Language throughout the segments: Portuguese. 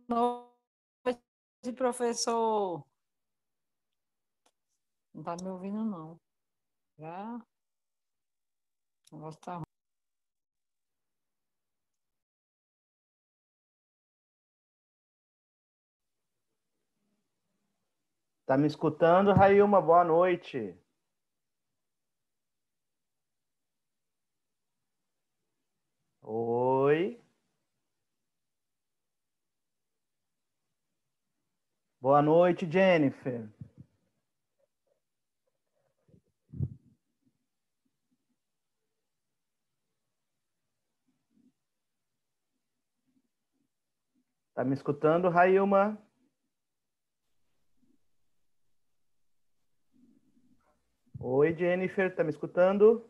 noite, professor. Não está me ouvindo, não. Já? O negócio está ruim. Tá me escutando, Railma? Boa noite. Oi. Boa noite, Jennifer. Tá me escutando, Railma? Oi, Jennifer, tá me escutando?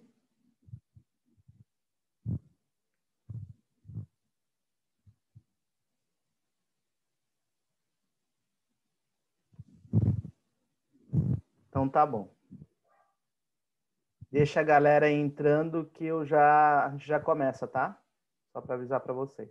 Então tá bom. Deixa a galera aí entrando que a gente já começa, tá? Só para avisar para vocês.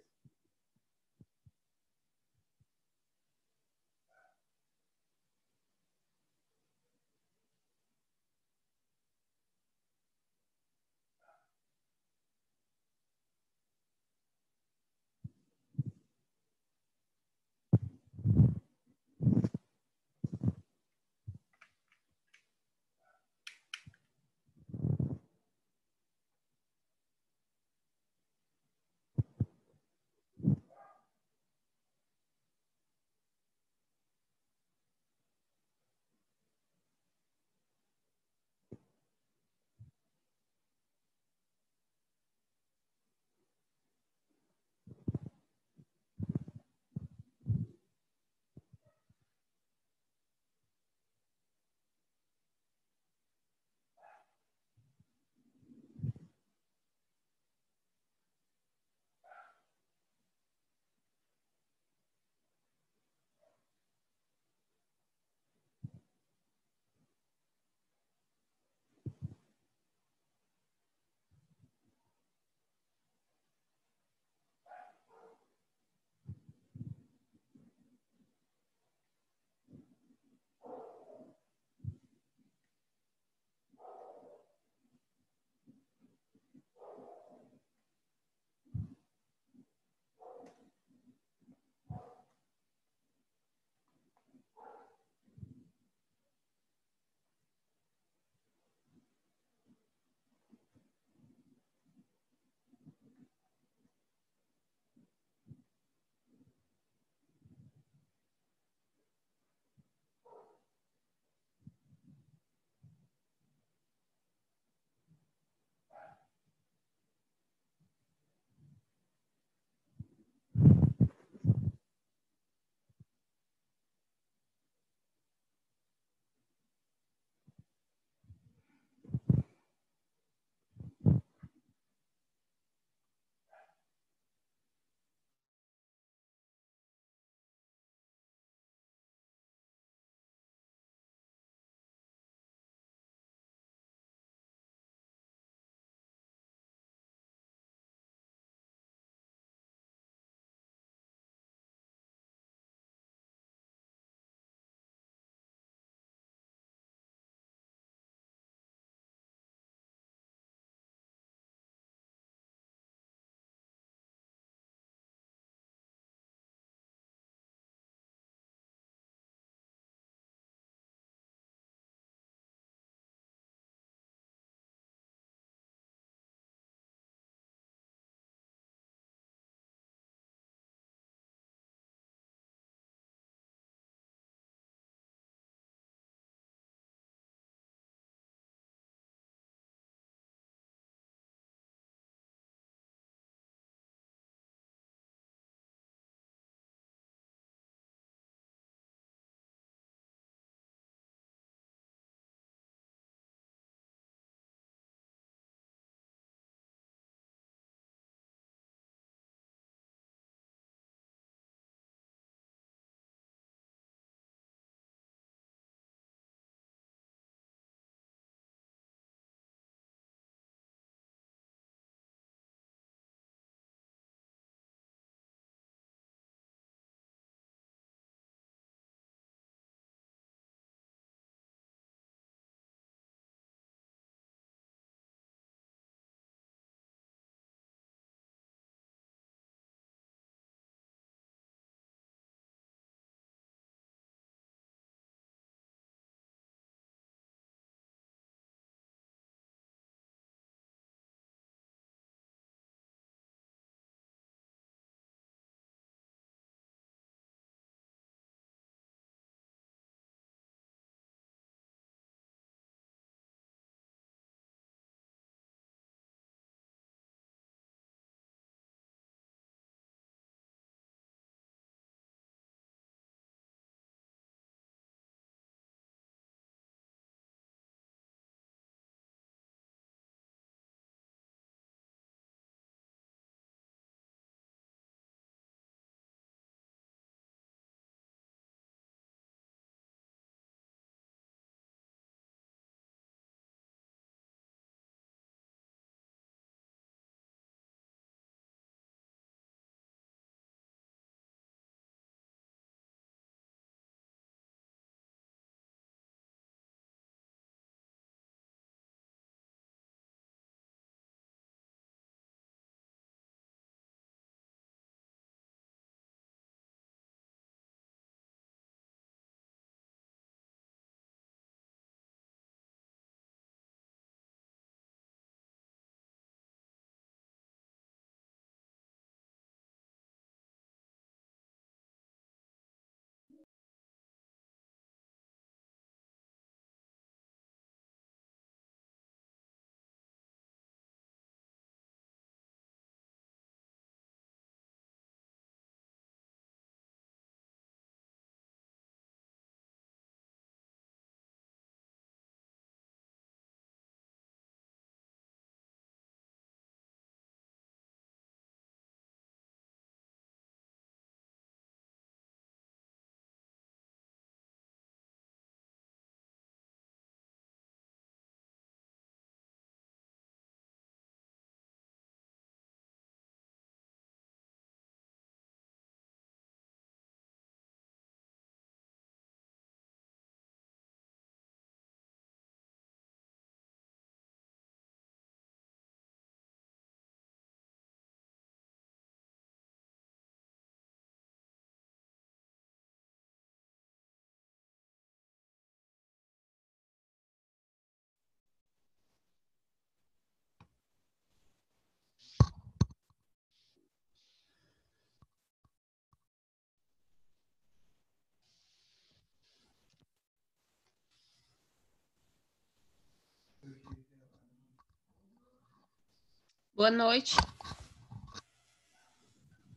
Boa noite.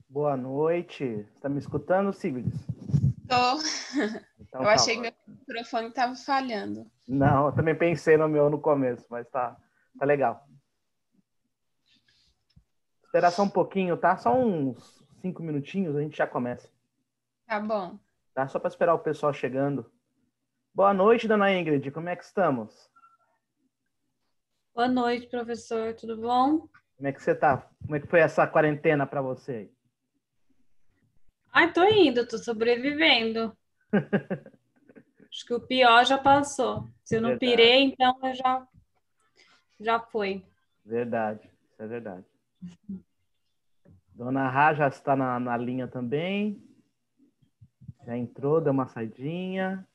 Boa noite. Está me escutando, Sigrid? Tô. Então Eu tá achei que meu ótimo. microfone estava falhando. Não, eu também pensei no meu no começo, mas tá legal. Esperar só um pouquinho, tá? Só uns 5 minutinhos, a gente já começa. Tá bom. Tá? Só para esperar o pessoal chegando. Boa noite, dona Ingrid. Como é que estamos? Boa noite, professor. Tudo bom? Como é que você tá? Como é que foi essa quarentena para você? Ai, tô indo, tô sobrevivendo. Acho que o pior já passou. Se eu não Verdade, pirei, então eu já foi. verdade. Isso é verdade. Dona Rá já está na linha também. Já entrou, deu uma saidinha.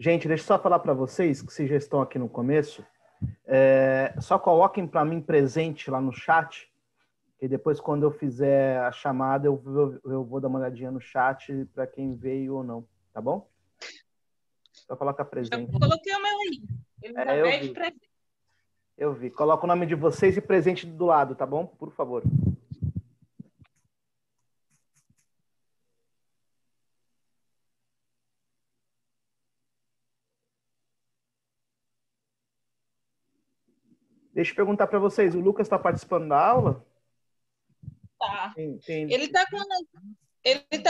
Gente, deixa eu só falar para vocês que vocês já estão aqui no começo. Só coloquem para mim presente lá no chat, que depois, quando eu fizer a chamada, eu vou dar uma olhadinha no chat para quem veio ou não, tá bom? Só coloca Já presente. coloquei o meu aí. Eu Elizabeth vi. presente. Eu vi. Coloca o nome de vocês e presente do lado, tá bom? Por favor. Deixa eu perguntar para vocês, o Lucas está participando da aula? Tá. Tem... Ele tá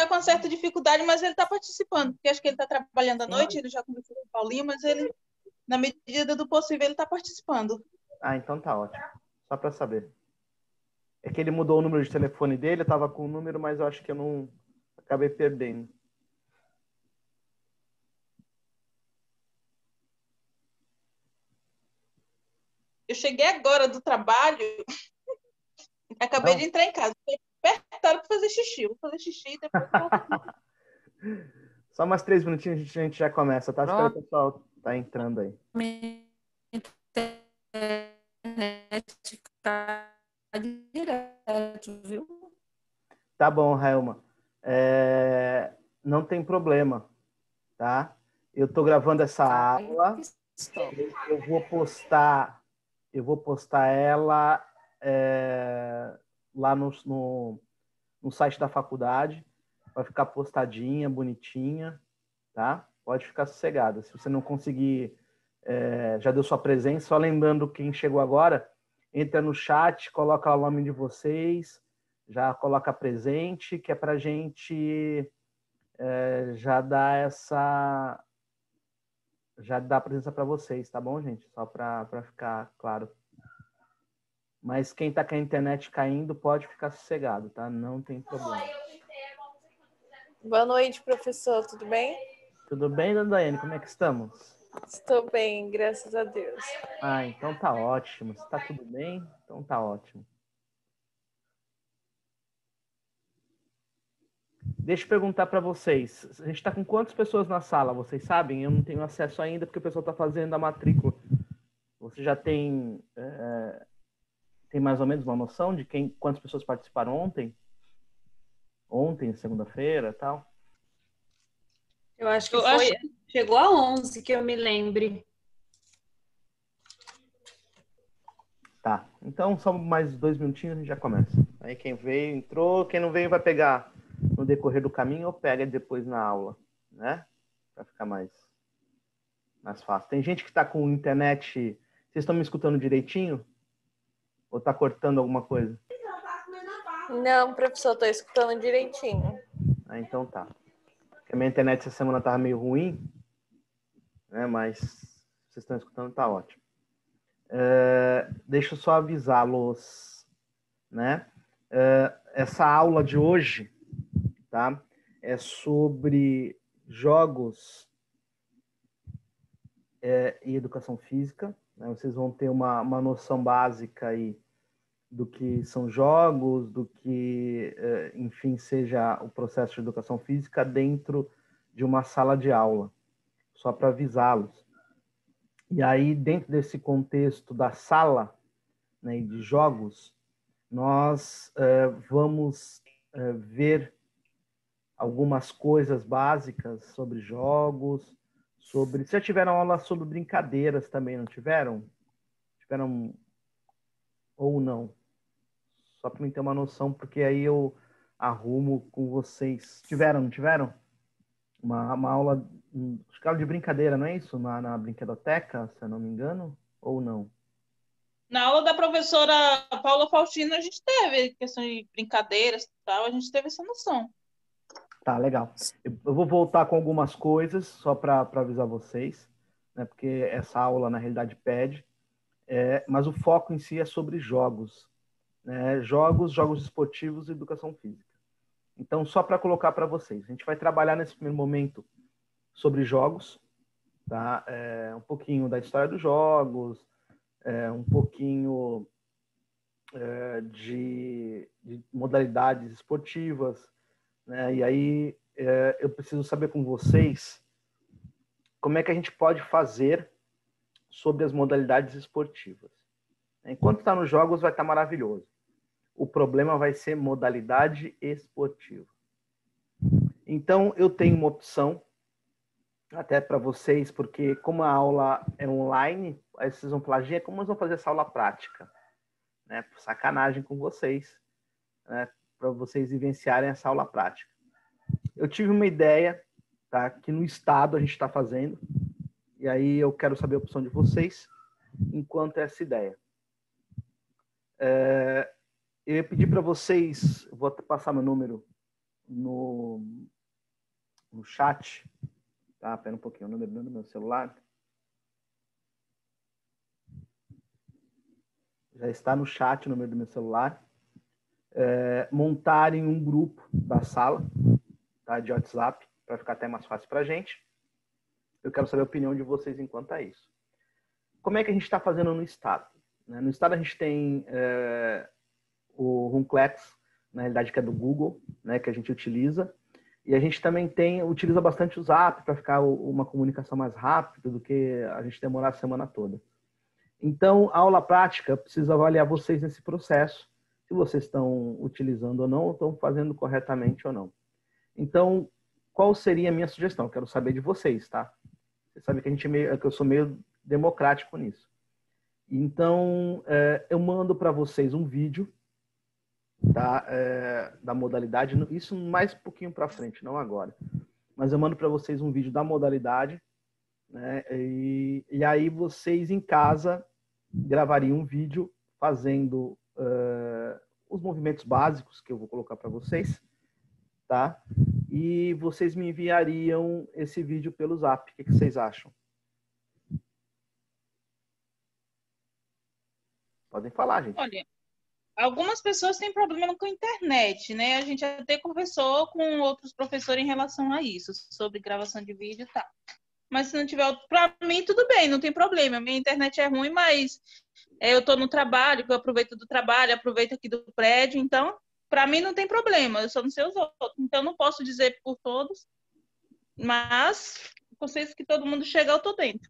com certa dificuldade, mas ele está participando, porque acho que ele está trabalhando à noite, ele já conversou com o Paulinho, mas ele, na medida do possível, ele está participando. Ah, então tá ótimo. Só para saber. É que ele mudou o número de telefone dele, eu estava com o número, mas eu acho que eu não acabei perdendo. Eu cheguei agora do trabalho, acabei Não? de entrar em casa, apertaram para fazer xixi. Eu vou fazer xixi e depois eu volto aqui. Só mais 3 minutinhos a gente já começa, tá? Espero que o pessoal tá entrando aí. Internet cai direto, viu? Tá bom, Raelma. Não tem problema, tá? Eu tô gravando essa aula. Eu vou postar ela lá no site da faculdade. Vai ficar postadinha, bonitinha, tá? Pode ficar sossegada. Se você não conseguir, já deu sua presença, só lembrando quem chegou agora, entra no chat, coloca o nome de vocês, já coloca presente, que é para a gente já dar a presença para vocês, tá bom, gente? Só para ficar claro. Mas quem está com a internet caindo pode ficar sossegado, tá? Não tem problema. Boa noite, professor. Tudo bem? Tudo bem, dona Daiane? Como é que estamos? Estou bem, graças a Deus. Ah, então tá ótimo. Se tá tudo bem, então tá ótimo. Deixa eu perguntar para vocês. A gente está com quantas pessoas na sala? Vocês sabem? Eu não tenho acesso ainda porque o pessoal está fazendo a matrícula. Você já tem mais ou menos uma noção de quantas pessoas participaram ontem? Ontem, segunda-feira, tal? Eu acho que chegou a 11, que eu me lembre. Tá. Então, só mais 2 minutinhos e a gente já começa. Aí quem veio, entrou. Quem não veio vai pegar no decorrer do caminho ou pega depois na aula, né? Para ficar mais fácil. Tem gente que está com internet... Vocês estão me escutando direitinho? Ou está cortando alguma coisa? Não, professor, estou escutando direitinho. Ah, então tá. Porque a minha internet essa semana estava meio ruim, né? Mas vocês estão escutando, tá ótimo. Deixa eu só avisá-los, né? Essa aula de hoje, tá? É sobre jogos e educação física, né? Vocês vão ter uma noção básica aí do que são jogos, do que, enfim, seja o processo de educação física dentro de uma sala de aula, só para avisá-los. E aí, dentro desse contexto da sala, né, e de jogos, nós vamos ver algumas coisas básicas sobre jogos, sobre... Vocês já tiveram aula sobre brincadeiras também, não tiveram? Tiveram ou não? Só para mim ter uma noção, porque aí eu arrumo com vocês. Tiveram, não tiveram? Uma aula, acho que aula de brincadeira, não é isso? Na brinquedoteca, se eu não me engano, ou não? Na aula da professora Paula Faustino, a gente teve questão de brincadeiras e tal, a gente teve essa noção. Tá, legal. Eu vou voltar com algumas coisas, só para avisar vocês, né? Porque essa aula, na realidade, pede. Mas o foco em si é sobre jogos, né? Jogos esportivos e educação física. Então, só para colocar para vocês, a gente vai trabalhar nesse primeiro momento sobre jogos, tá? Um pouquinho da história dos jogos, um pouquinho de modalidades esportivas, né? E aí eu preciso saber com vocês como é que a gente pode fazer sobre as modalidades esportivas. Enquanto está nos jogos, vai estar maravilhoso. O problema vai ser modalidade esportiva. Então, eu tenho uma opção, até para vocês, porque como a aula é online, aí vocês vão falar, Gia, como nós vamos fazer essa aula prática? Né? Sacanagem com vocês, né? Para vocês vivenciarem essa aula prática. Eu tive uma ideia, tá? Que no estado a gente está fazendo, e aí eu quero saber a opção de vocês, enquanto essa ideia. Eu ia pedir para vocês, vou passar meu número no chat, tá? Espera um pouquinho, o número do meu celular. Já está no chat o número do meu celular. Montarem um grupo da sala, tá? De WhatsApp, para ficar até mais fácil para a gente. Eu quero saber a opinião de vocês enquanto a isso. Como é que a gente está fazendo no estado? No estado a gente tem o Runclex, na realidade que é do Google, né, que a gente utiliza. E a gente também utiliza bastante o Zap para ficar uma comunicação mais rápida do que a gente demorar a semana toda. Então, a aula prática, eu preciso avaliar vocês nesse processo, se vocês estão utilizando ou não, ou estão fazendo corretamente ou não. Então, qual seria a minha sugestão? Eu quero saber de vocês, tá? Você sabe que que eu sou meio democrático nisso. Então, eu mando para vocês um vídeo, tá? Da modalidade, isso mais um pouquinho para frente, não agora. Mas eu mando para vocês um vídeo da modalidade, né? E aí vocês em casa gravariam um vídeo fazendo os movimentos básicos que eu vou colocar para vocês, tá? E vocês me enviariam esse vídeo pelo Zap. O que vocês acham? Podem falar, gente. Olha, algumas pessoas têm problema com a internet, né? A gente até conversou com outros professores em relação a isso, sobre gravação de vídeo e tal. Mas se não tiver, para mim tudo bem, não tem problema. Minha internet é ruim, mas eu estou no trabalho, eu aproveito do trabalho, aproveito aqui do prédio, então para mim não tem problema. Eu só não sei os outros, então não posso dizer por todos. Mas vocês que todo mundo chegar, eu tô dentro.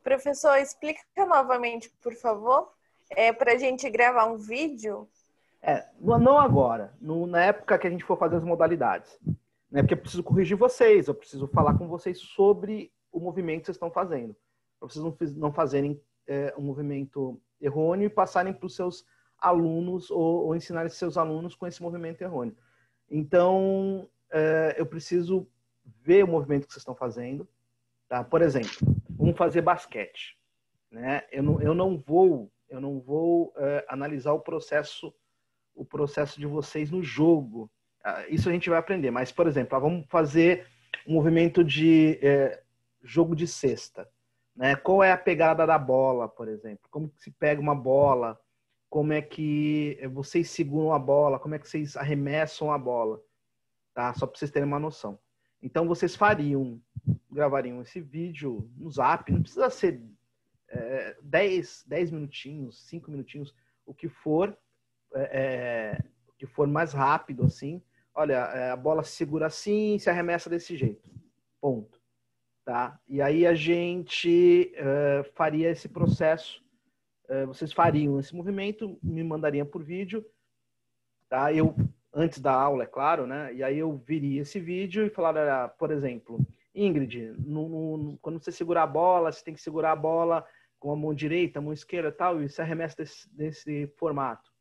Professor, explica novamente, por favor, para a gente gravar um vídeo. Não agora, na época que a gente for fazer as modalidades. Né? Porque eu preciso corrigir vocês, eu preciso falar com vocês sobre o movimento que vocês estão fazendo. Para vocês não fazerem um movimento errôneo e passarem para os seus alunos ou ensinarem seus alunos com esse movimento errôneo. Então, eu preciso ver o movimento que vocês estão fazendo. Tá? Por exemplo, vamos fazer basquete. Né? Eu não vou analisar o processo de vocês no jogo. Isso a gente vai aprender. Mas, por exemplo, vamos fazer um movimento de jogo de cesta. Né? Qual é a pegada da bola, por exemplo? Como que se pega uma bola? Como é que vocês seguram a bola? Como é que vocês arremessam a bola? Tá? Só para vocês terem uma noção. Então, vocês gravariam esse vídeo no Zap. Não precisa ser 10 minutinhos, 5 minutinhos, o que for mais rápido, assim. Olha, a bola se segura assim, se arremessa desse jeito. Ponto. Tá? E aí a gente faria esse processo, vocês fariam esse movimento, me mandariam por vídeo, tá? Eu, antes da aula, é claro, né? E aí eu viria esse vídeo e falaria, por exemplo, Ingrid, quando você segurar a bola, você tem que segurar a bola com a mão direita, a mão esquerda e tal, e você arremessa desse formato.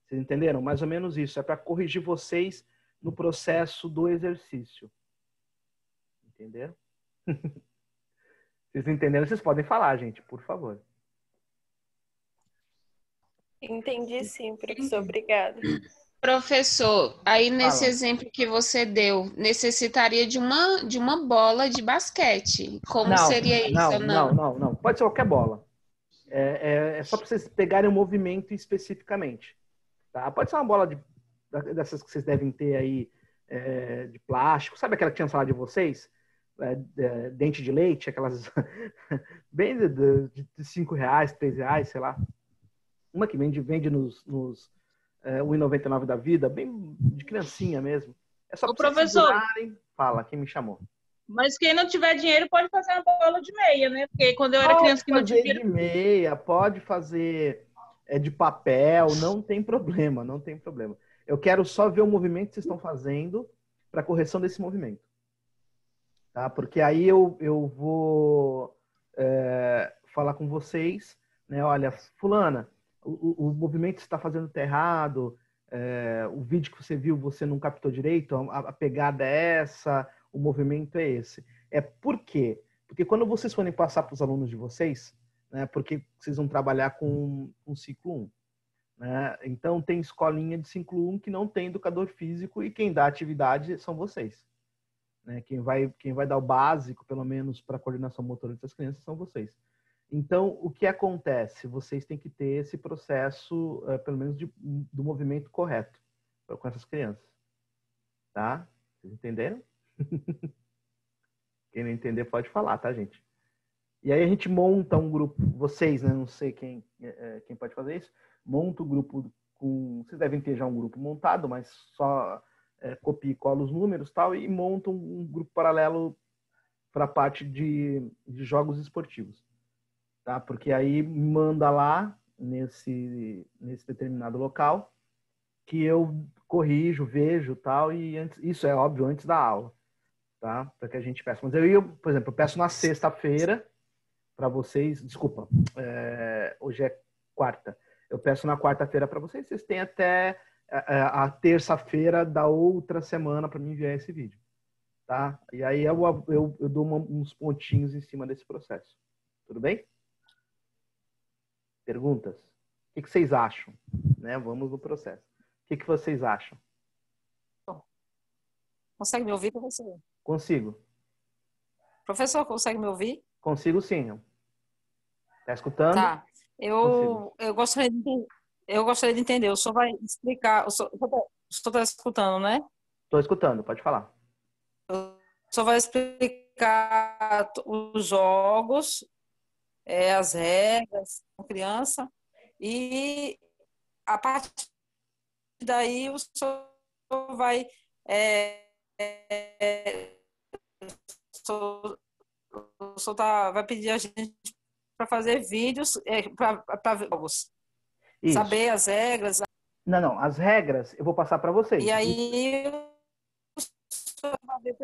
Vocês entenderam? Mais ou menos isso. É para corrigir vocês no processo do exercício. Entenderam? Vocês entenderam? Vocês podem falar, gente, por favor. Entendi sim, professor. Obrigada. Professor, aí nesse Fala. exemplo que você deu, necessitaria de uma bola de basquete. Como seria isso ou não? Não. Pode ser qualquer bola. É só para vocês pegarem o movimento especificamente. Tá? Pode ser uma bola dessas que vocês devem ter aí, de plástico. Sabe aquela que tinha na sala de vocês? Dente de leite, aquelas bem de R$5, R$3, sei lá. Uma que vende nos R$1,99 da vida, bem de criancinha mesmo. É só Ô, para vocês professor. segurarem. Fala, quem me chamou? Mas quem não tiver dinheiro pode fazer uma bola de meia, né? Porque quando eu era criança que não tinha Pode fazer dinheiro. de meia, pode fazer de papel, não tem problema, não tem problema. Eu quero só ver o movimento que vocês estão fazendo para correção desse movimento. Tá? Porque aí eu vou falar com vocês, né? Olha, fulana, o movimento que você está fazendo está errado, o vídeo que você viu você não captou direito, a pegada é essa, o movimento é esse. Por quê? Porque quando vocês forem passar para os alunos de vocês, né, porque vocês vão trabalhar com ciclo 1. Né? Então tem escolinha de ciclo 1 que não tem educador físico e quem dá atividade são vocês. Né? Quem vai dar o básico, pelo menos para a coordenação motora dessas crianças, são vocês. Então, o que acontece? Vocês têm que ter esse processo, pelo menos, do movimento correto com essas crianças. Tá? Vocês entenderam? Quem não entender pode falar, tá, gente? E aí a gente monta um grupo, vocês, né? Não sei quem pode fazer isso. Monta um grupo com... Vocês devem ter já um grupo montado, mas só copia e cola os números e tal, e monta um grupo paralelo para a parte de jogos esportivos. Tá? Porque aí manda lá nesse determinado local que eu corrijo, vejo tal, e isso é óbvio antes da aula, tá? Para que a gente peça. Mas por exemplo, eu peço na sexta-feira para vocês, desculpa, hoje é quarta, eu peço na quarta-feira para vocês têm até a terça-feira da outra semana para me enviar esse vídeo, tá? E aí eu dou uns pontinhos em cima desse processo. Tudo bem? Perguntas? O que vocês acham? Né? Vamos no processo. O que vocês acham? Consegue me ouvir, professor? Consigo. Professor, consegue me ouvir? Consigo sim. Tá escutando? Tá. Eu gostaria de entender. O senhor vai explicar. O senhor está escutando, né? Estou escutando, pode falar. O senhor vai explicar os jogos, as regras com criança, e a partir daí o senhor vai vai pedir a gente para fazer vídeos para jogos. Isso. Saber as regras. Não, as regras eu vou passar para vocês. E aí o senhor vai ver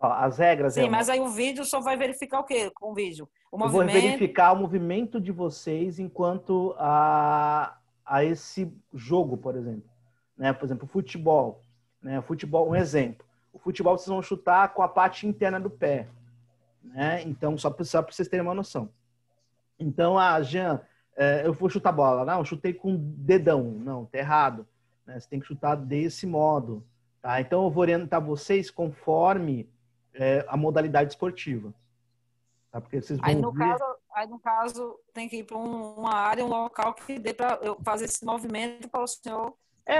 Ó, as regras Sim, mas aí o vídeo só vai verificar o quê com o vídeo? O movimento. Eu vou verificar o movimento de vocês enquanto a esse jogo, por exemplo. Né? Por exemplo, futebol. Né? Futebol, um exemplo. O futebol vocês vão chutar com a parte interna do pé. Né? Então, só para vocês terem uma noção. Então, Jean, eu vou chutar bola. Não, eu chutei com dedão. Não, tá errado. Né? Você tem que chutar desse modo. Tá? Então, eu vou orientar vocês conforme a modalidade esportiva. Tá? Porque vocês vão Aí, no caso, tem que ir para uma área, um local que dê para eu fazer esse movimento para o senhor.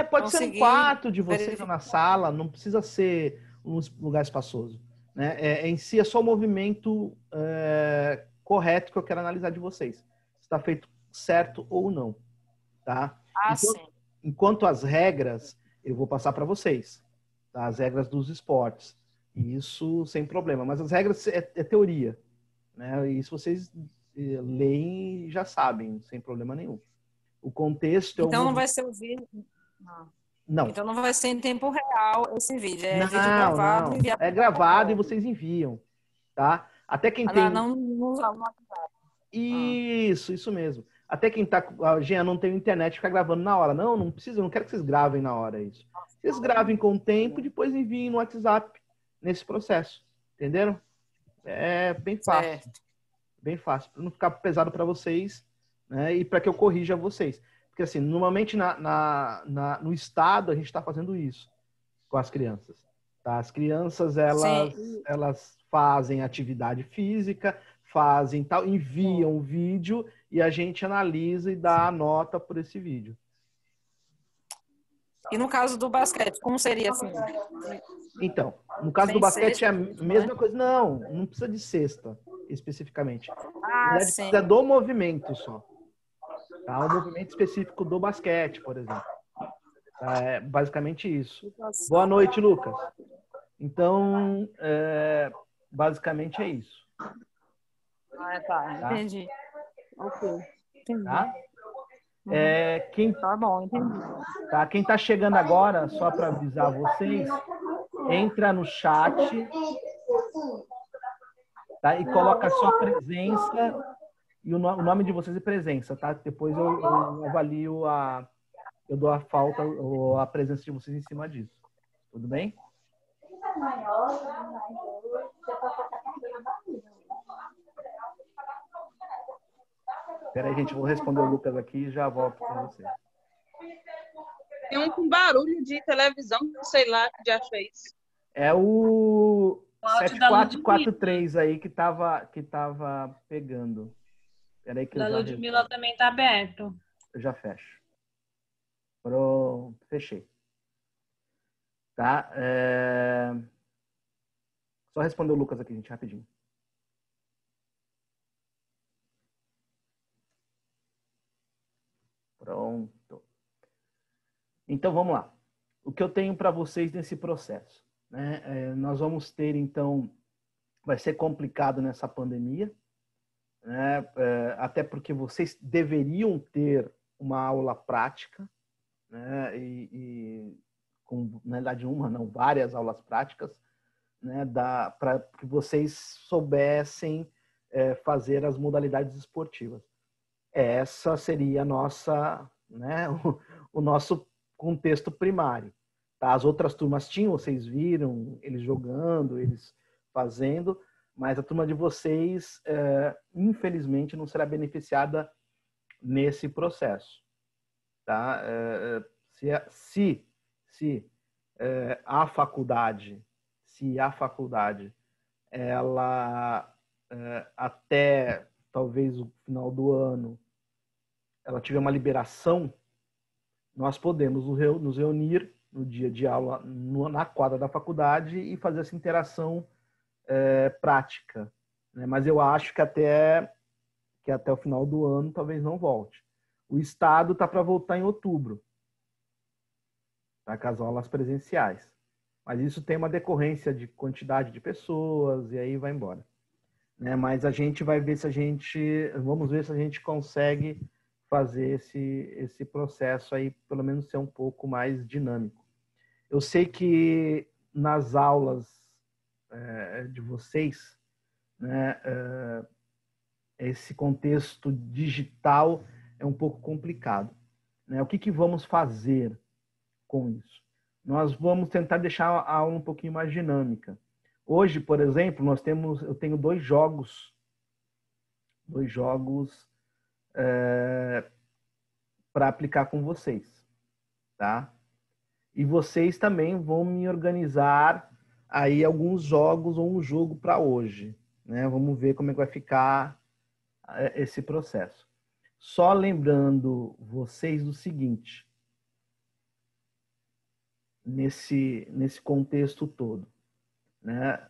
Pode ser no quarto de vocês ou na sala, não precisa ser um lugar espaçoso. Né? Em si é só o movimento correto que eu quero analisar de vocês. Se está feito certo ou não. Tá? Sim. Enquanto as regras, eu vou passar para vocês. Tá? As regras dos esportes. Isso sem problema. Mas as regras é teoria, né? Isso vocês leem e já sabem, sem problema nenhum. O contexto Então não vai ser o vídeo. Não. Então não vai ser em tempo real esse vídeo. É Não, vídeo gravado não. e enviado. É gravado e vocês enviam, tá? Até quem tem... Não usar o WhatsApp. Isso mesmo. Até quem tá... Jean, não tem internet, fica gravando na hora. Não precisa, eu não quero que vocês gravem na hora isso. Vocês gravem com o tempo e depois enviem no WhatsApp nesse processo. Entenderam? É bem fácil. Certo. Bem fácil, para não ficar pesado para vocês, né? E para que eu corrija vocês. Porque, assim, normalmente no Estado a gente está fazendo isso com as crianças. Tá? As crianças, elas fazem atividade física, fazem tal, enviam o vídeo e a gente analisa e dá a nota por esse vídeo. E no caso do basquete, como seria assim? Então, no caso Sem do basquete cesta, é a mesma coisa. Não precisa de cesta, especificamente. Ele sim. precisa do movimento só. Tá? O movimento específico do basquete, por exemplo. É basicamente isso. Boa noite, Lucas. Então, basicamente é isso. Tá. Entendi. Ok. Entendi. Tá? Tá bom, entendi. Tá? Quem está chegando agora, só para avisar vocês, entra no chat, tá? E coloca a sua presença e o nome de vocês e presença, tá? Depois eu avalio eu dou a falta ou a presença de vocês em cima disso. Tudo bem? Espera aí, gente, vou responder o Lucas aqui e já volto com vocês. Tem um com barulho de televisão, sei lá, que já fez. É o áudio da 7443 aí que tava pegando. Peraí que Da Ludmilla também tá aberto. eu já fecho. Pronto, fechei. Tá? Só responder o Lucas aqui, gente, rapidinho. Pronto. Então, vamos lá. O que eu tenho para vocês nesse processo, né? Nós vamos ter, então, vai ser complicado nessa pandemia, né? Até porque vocês deveriam ter uma aula prática, né? Com, na verdade, várias aulas práticas, né? Para que vocês soubessem fazer as modalidades esportivas. Essa seria a nossa, né? O nosso contexto primário. Tá? As outras turmas tinham, vocês viram, eles jogando, eles fazendo, mas a turma de vocês, infelizmente, não será beneficiada nesse processo. Tá? Se a faculdade, ela, até talvez o final do ano, ela tiver uma liberação, nós podemos nos reunir no dia de aula na quadra da faculdade e fazer essa interação prática, né? Mas eu acho que até o final do ano talvez não volte. O Estado está para voltar em outubro, tá? Com as aulas presenciais. Mas isso tem uma decorrência de quantidade de pessoas e aí vai embora, né? Mas a gente vai ver vamos ver se a gente consegue fazer esse processo aí, pelo menos ser um pouco mais dinâmico. Eu sei que nas aulas de vocês, né, esse contexto digital é um pouco complicado, né? O que vamos fazer com isso? Nós vamos tentar deixar a aula um pouquinho mais dinâmica. Hoje, por exemplo, eu tenho dois jogos para aplicar com vocês, tá? E vocês também vão me organizar aí alguns jogos ou um jogo para hoje, né? Vamos ver como é que vai ficar esse processo. Só lembrando vocês do seguinte, nesse contexto todo, né?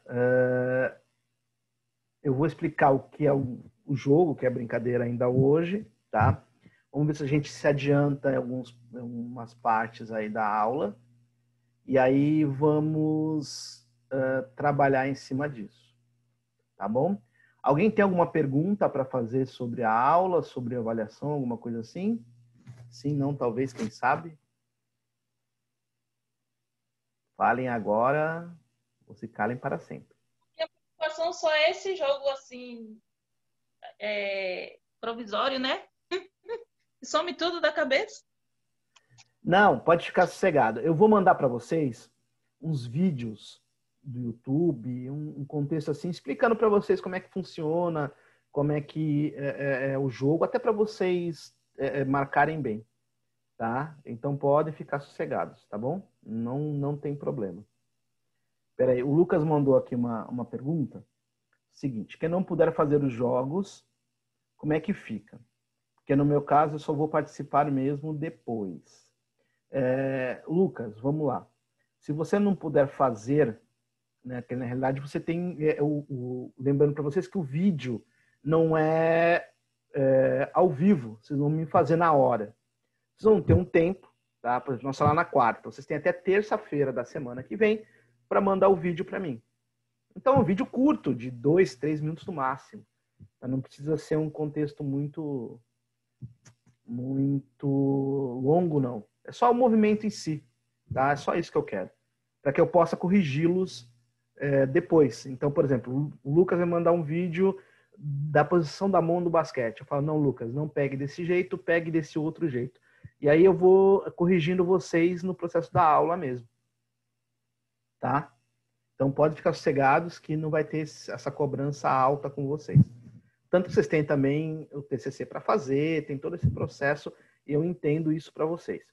Eu vou explicar o que é o jogo, que é a brincadeira ainda hoje, tá? Vamos ver se a gente se adianta em algumas partes aí da aula. E aí vamos trabalhar em cima disso. Tá bom? Alguém tem alguma pergunta para fazer sobre a aula, sobre a avaliação, alguma coisa assim? Sim, não, talvez, quem sabe? Falem agora, ou se calem para sempre. Minha preocupação só é esse jogo, assim, provisório, né? Some tudo da cabeça. Não, pode ficar sossegado. Eu vou mandar para vocês uns vídeos do YouTube, um contexto assim, explicando para vocês como é que funciona, como é que é o jogo, até para vocês marcarem bem, tá? Então podem ficar sossegados, tá bom? Não tem problema. Peraí, o Lucas mandou aqui uma pergunta. Seguinte, quem não puder fazer os jogos, como é que fica? Porque no meu caso eu só vou participar mesmo depois. Lucas, vamos lá. Se você não puder fazer, né, que na realidade você tem, lembrando para vocês que o vídeo não é ao vivo, vocês vão me fazer na hora. Vocês vão ter um tempo, tá? Por exemplo, nós falar na quarta, vocês têm até terça-feira da semana que vem para mandar o vídeo para mim. Então, é um vídeo curto, de 2, 3 minutos no máximo. Não precisa ser um contexto muito longo, não. É só o movimento em si, tá? É só isso que eu quero. Para que eu possa corrigi-los depois. Então, por exemplo, o Lucas vai mandar um vídeo da posição da mão do basquete. Eu falo, não, Lucas, não pegue desse jeito, pegue desse outro jeito. E aí eu vou corrigindo vocês no processo da aula mesmo. Tá? Então, pode ficar sossegados que não vai ter essa cobrança alta com vocês. Tanto que vocês têm também o TCC para fazer, tem todo esse processo, e eu entendo isso para vocês.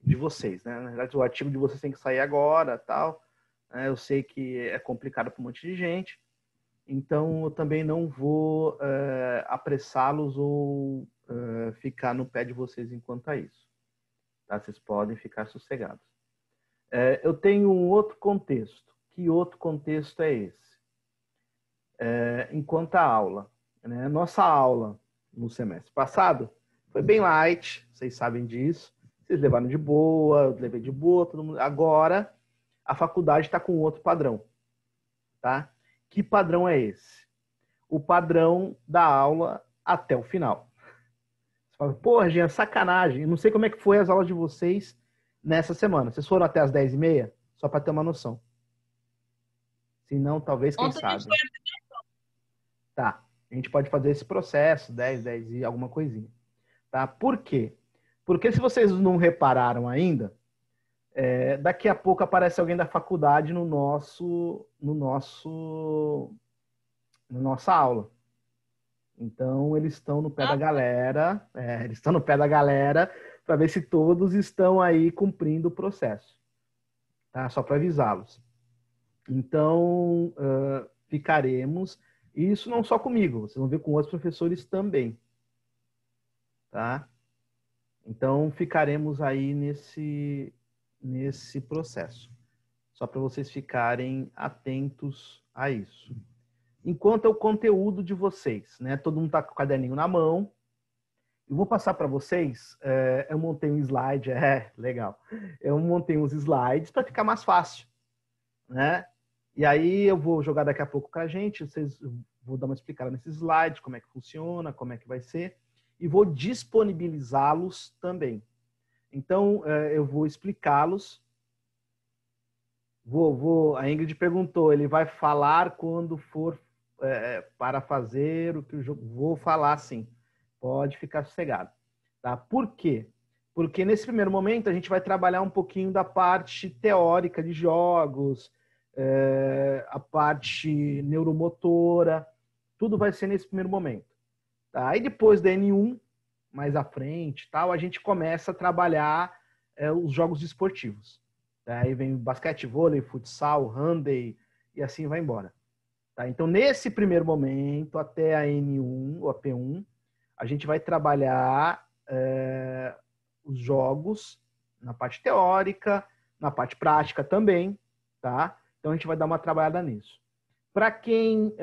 De vocês, né? Na verdade, o artigo de vocês tem que sair agora, tal. Eu sei que é complicado para um monte de gente. Então, eu também não vou apressá-los ou ficar no pé de vocês enquanto a isso. Tá? Vocês podem ficar sossegados. Eu tenho um outro contexto. Que outro contexto é esse? Enquanto a aula. Né? Nossa aula no semestre passado foi bem light, vocês sabem disso. Vocês levaram de boa, eu levei de boa, todo mundo. Agora, a faculdade está com outro padrão. Tá? Que padrão é esse? O padrão da aula até o final. Você fala, porra, Jean, sacanagem. Eu não sei como é que foi as aulas de vocês nessa semana. Vocês foram até as 10h30? Só para ter uma noção. Se não, talvez, quem sabe. Tá. A gente pode fazer esse processo, 10 e alguma coisinha. Tá? Por quê? Porque se vocês não repararam ainda, daqui a pouco aparece alguém da faculdade no nossa aula. Então, eles estão no pé da galera, para ver se todos estão aí cumprindo o processo. Tá? Só para avisá-los. Então, ficaremos, e isso não só comigo, vocês vão ver com outros professores também. Tá? Então, ficaremos aí nesse processo. Só para vocês ficarem atentos a isso. Enquanto é o conteúdo de vocês, né? Todo mundo está com o caderninho na mão. Eu vou passar para vocês, eu montei um slide, legal. Eu montei uns slides para ficar mais fácil, né? E aí eu vou jogar daqui a pouco para a gente, vou dar uma explicada nesses slides, como é que funciona, como é que vai ser, e vou disponibilizá-los também. Então, eu vou explicá-los. A Ingrid perguntou, ele vai falar quando for para fazer o que o jogo... Vou falar sim, pode ficar sossegado. Tá? Por quê? Porque nesse primeiro momento a gente vai trabalhar um pouquinho da parte teórica de jogos, a parte neuromotora, tudo vai ser nesse primeiro momento. Tá? Aí depois da N1, mais à frente, tal, a gente começa a trabalhar os jogos esportivos. Tá? Aí vem basquete, vôlei, futsal, handball e assim vai embora. Tá? Então, nesse primeiro momento, até a N1 ou a P1, a gente vai trabalhar os jogos na parte teórica, na parte prática também, tá? Então, a gente vai dar uma trabalhada nisso. Para quem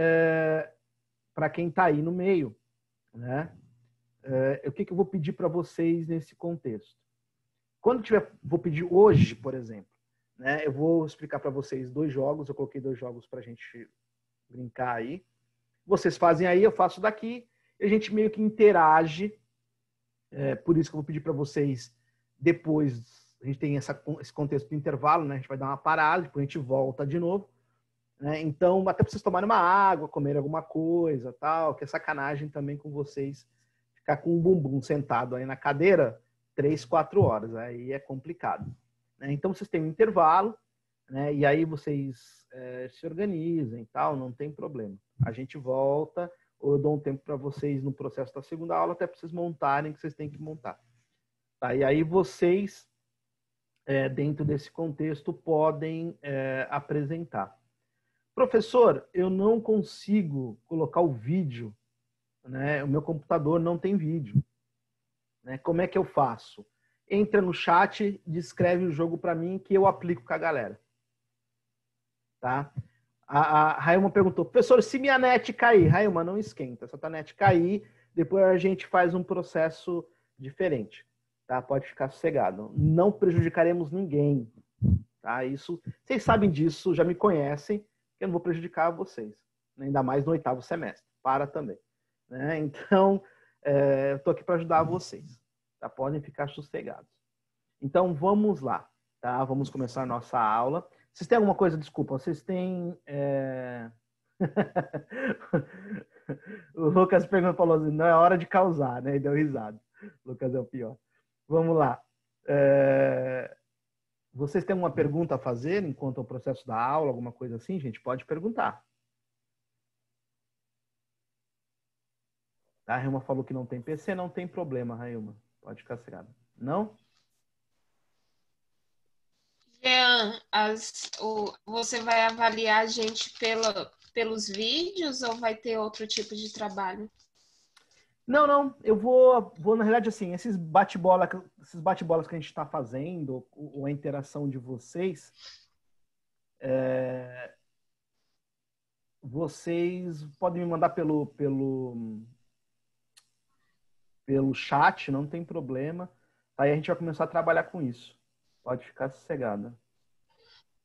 está aí no meio, né? O que eu vou pedir para vocês nesse contexto? Quando tiver, vou pedir hoje, por exemplo, né? Eu vou explicar para vocês 2 jogos, eu coloquei 2 jogos para a gente brincar aí. Vocês fazem aí, eu faço daqui, e a gente meio que interage. Por isso que eu vou pedir para vocês, depois, a gente tem esse contexto de intervalo, né? A gente vai dar uma parada, depois a gente volta de novo. Né? Então, até para vocês tomarem uma água, comerem alguma coisa, tal, que é sacanagem também com vocês ficar com o bumbum sentado aí na cadeira 3, 4 horas, aí é complicado. Né? Então, vocês têm um intervalo, né? E aí vocês se organizem, tal, não tem problema. A gente volta, ou eu dou um tempo para vocês no processo da segunda aula, até para vocês montarem o que vocês têm que montar. Tá? E aí vocês, dentro desse contexto, podem apresentar. Professor, eu não consigo colocar o vídeo, né? O meu computador não tem vídeo. Né? Como é que eu faço? Entra no chat, descreve o jogo para mim que eu aplico com a galera. Tá? A Railma perguntou, professor, se minha net cair, Railma, não esquenta. Se a tua net cair, depois a gente faz um processo diferente. Tá? Pode ficar sossegado. Não prejudicaremos ninguém. Tá? Isso, vocês sabem disso, já me conhecem, que eu não vou prejudicar vocês. Ainda mais no 8º semestre. Para também. Né? Então, eu estou aqui para ajudar vocês. Tá? Podem ficar sossegados. Então, vamos lá. Tá? Vamos começar a nossa aula. Vocês têm alguma coisa? Desculpa, vocês têm... O Lucas perguntou, falou assim, não é hora de causar, né? E deu risada. O Lucas é o pior. Vamos lá. Vocês têm uma pergunta a fazer enquanto o processo da aula, alguma coisa assim? Gente, pode perguntar. A Railma falou que não tem PC, não tem problema, Railma. Pode ficar cegada. Não? Jean, você vai avaliar a gente pelos vídeos ou vai ter outro tipo de trabalho? Não. Eu vou na realidade, assim, esses bate-bolas que a gente está fazendo, ou a interação de vocês, vocês podem me mandar pelo chat, não tem problema. Aí a gente vai começar a trabalhar com isso. Pode ficar sossegada.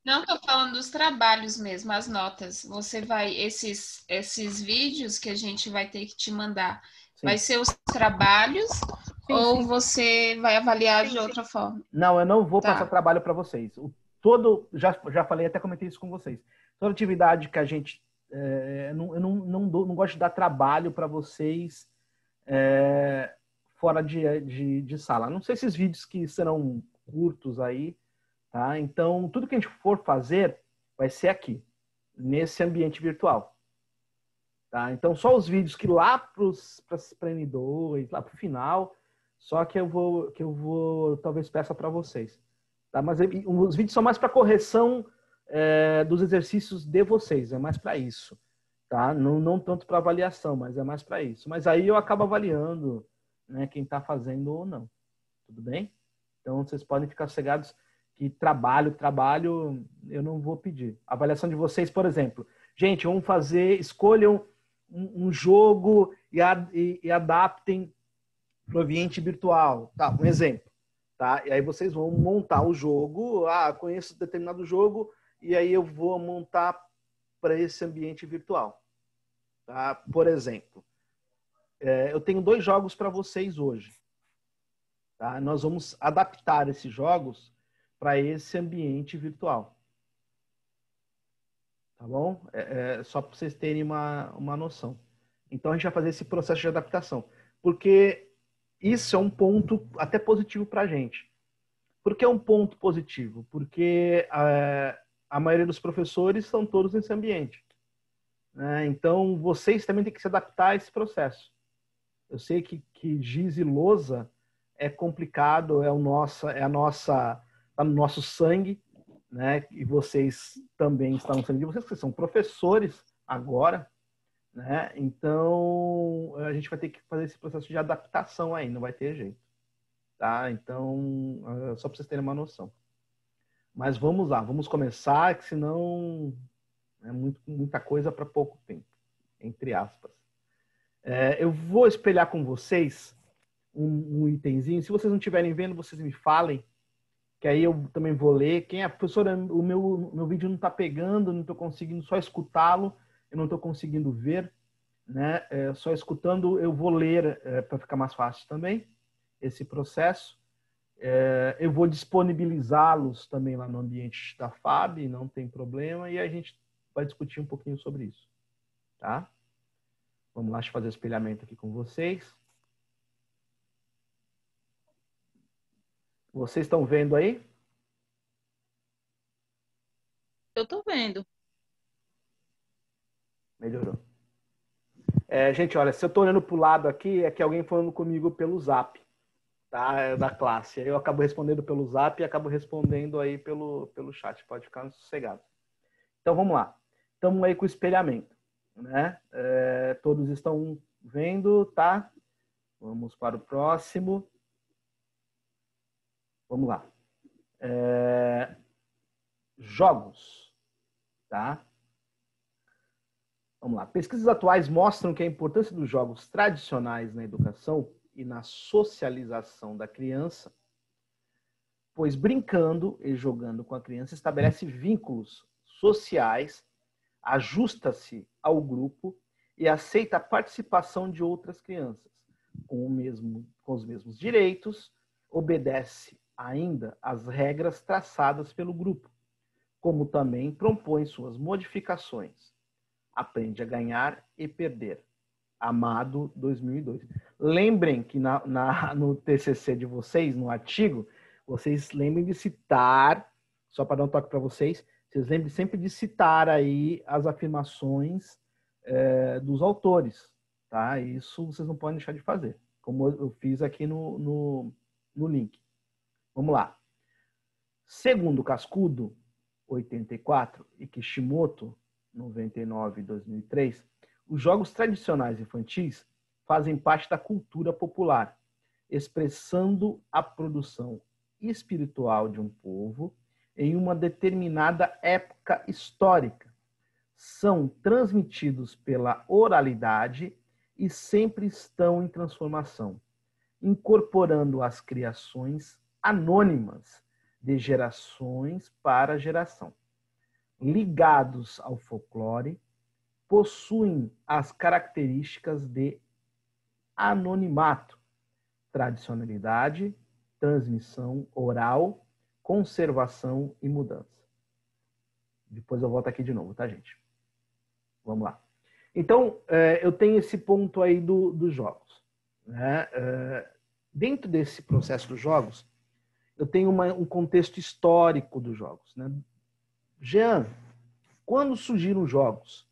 Não, estou falando dos trabalhos mesmo, as notas. Você vai, esses vídeos que a gente vai ter que te mandar, Sim. vai ser os trabalhos ou você vai avaliar de outra forma? Não, eu não vou passar trabalho para vocês. Já falei, até comentei isso com vocês. Toda atividade que a gente... eu não gosto de dar trabalho para vocês fora de sala. Não sei se esses vídeos que serão curtos aí, tá? Então, tudo que a gente for fazer vai ser aqui, nesse ambiente virtual. Tá? Então, só os vídeos que lá para N2, lá para o final, só que eu vou talvez peça para vocês. Tá? Mas os vídeos são mais para correção dos exercícios de vocês, é mais para isso. Tá? Não tanto para avaliação, mas é mais para isso. Mas aí eu acabo avaliando, né, quem está fazendo ou não. Tudo bem? Então, vocês podem ficar sossegados que trabalho, eu não vou pedir. A avaliação de vocês, por exemplo. Gente, vamos escolham um jogo e adaptem para o ambiente virtual. Tá, um exemplo. Tá? E aí vocês vão montar o jogo. Conheço determinado jogo e aí eu vou montar para esse ambiente virtual. Tá? Por exemplo, eu tenho 2 jogos para vocês hoje. Tá? Nós vamos adaptar esses jogos para esse ambiente virtual. Tá bom? Só para vocês terem uma noção. Então, a gente vai fazer esse processo de adaptação. Porque isso é um ponto até positivo para a gente. Por que é um ponto positivo? Porque a maioria dos professores estão todos nesse ambiente. Né? Então, vocês também têm que se adaptar a esse processo. Eu sei que giz e lousa é complicado, está no nosso sangue, né? E vocês também estão no sangue de vocês, que são professores agora, né? Então, a gente vai ter que fazer esse processo de adaptação aí, não vai ter jeito. Tá? Então, só para vocês terem uma noção. Mas vamos lá, vamos começar, que senão é muita coisa para pouco tempo, entre aspas. Eu vou espelhar com vocês um itemzinho. Se vocês não estiverem vendo, vocês me falem, que aí eu também vou ler. Quem é professora, o meu vídeo não está pegando, não estou conseguindo só escutá-lo, eu não estou conseguindo ver, né? Só escutando eu vou ler para ficar mais fácil também esse processo. Eu vou disponibilizá-los também lá no ambiente da FAB, não tem problema, e a gente vai discutir um pouquinho sobre isso, tá? Vamos lá, deixa eu fazer o espelhamento aqui com vocês. Vocês estão vendo aí? Eu tô vendo. Melhorou. Gente, olha, se eu estou olhando para o lado aqui, é que alguém falando comigo pelo Zap, tá? Da classe. Aí eu acabo respondendo pelo Zap e acabo respondendo aí pelo chat. Pode ficar sossegado. Então, vamos lá. Estamos aí com o espelhamento, né? Todos estão vendo, tá? Vamos para o próximo. Vamos lá. Jogos, tá? Vamos lá. Pesquisas atuais mostram que a importância dos jogos tradicionais na educação e na socialização da criança, pois brincando e jogando com a criança estabelece vínculos sociais, ajusta-se ao grupo e aceita a participação de outras crianças com os mesmos direitos, obedece ainda às regras traçadas pelo grupo, como também propõe suas modificações. Aprende a ganhar e perder. Amado 2002. Lembrem que no TCC de vocês, no artigo, vocês lembrem de citar, só para dar um toque para vocês lembrem sempre de citar aí as afirmações dos autores, tá? Isso vocês não podem deixar de fazer, como eu fiz aqui no link. Vamos lá. Segundo Cascudo, 84, e Kishimoto, 99 e 2003, os jogos tradicionais infantis fazem parte da cultura popular, expressando a produção espiritual de um povo em uma determinada época histórica. São transmitidos pela oralidade e sempre estão em transformação, incorporando as criações anônimas de gerações para geração. Ligados ao folclore, possuem as características de anonimato, tradicionalidade, transmissão oral, conservação e mudança. Depois eu volto aqui de novo, tá, gente? Vamos lá. Então, eu tenho esse ponto aí dos jogos, né? Dentro desse processo dos jogos, eu tenho um contexto histórico dos jogos, né? Jean, quando surgiram os jogos?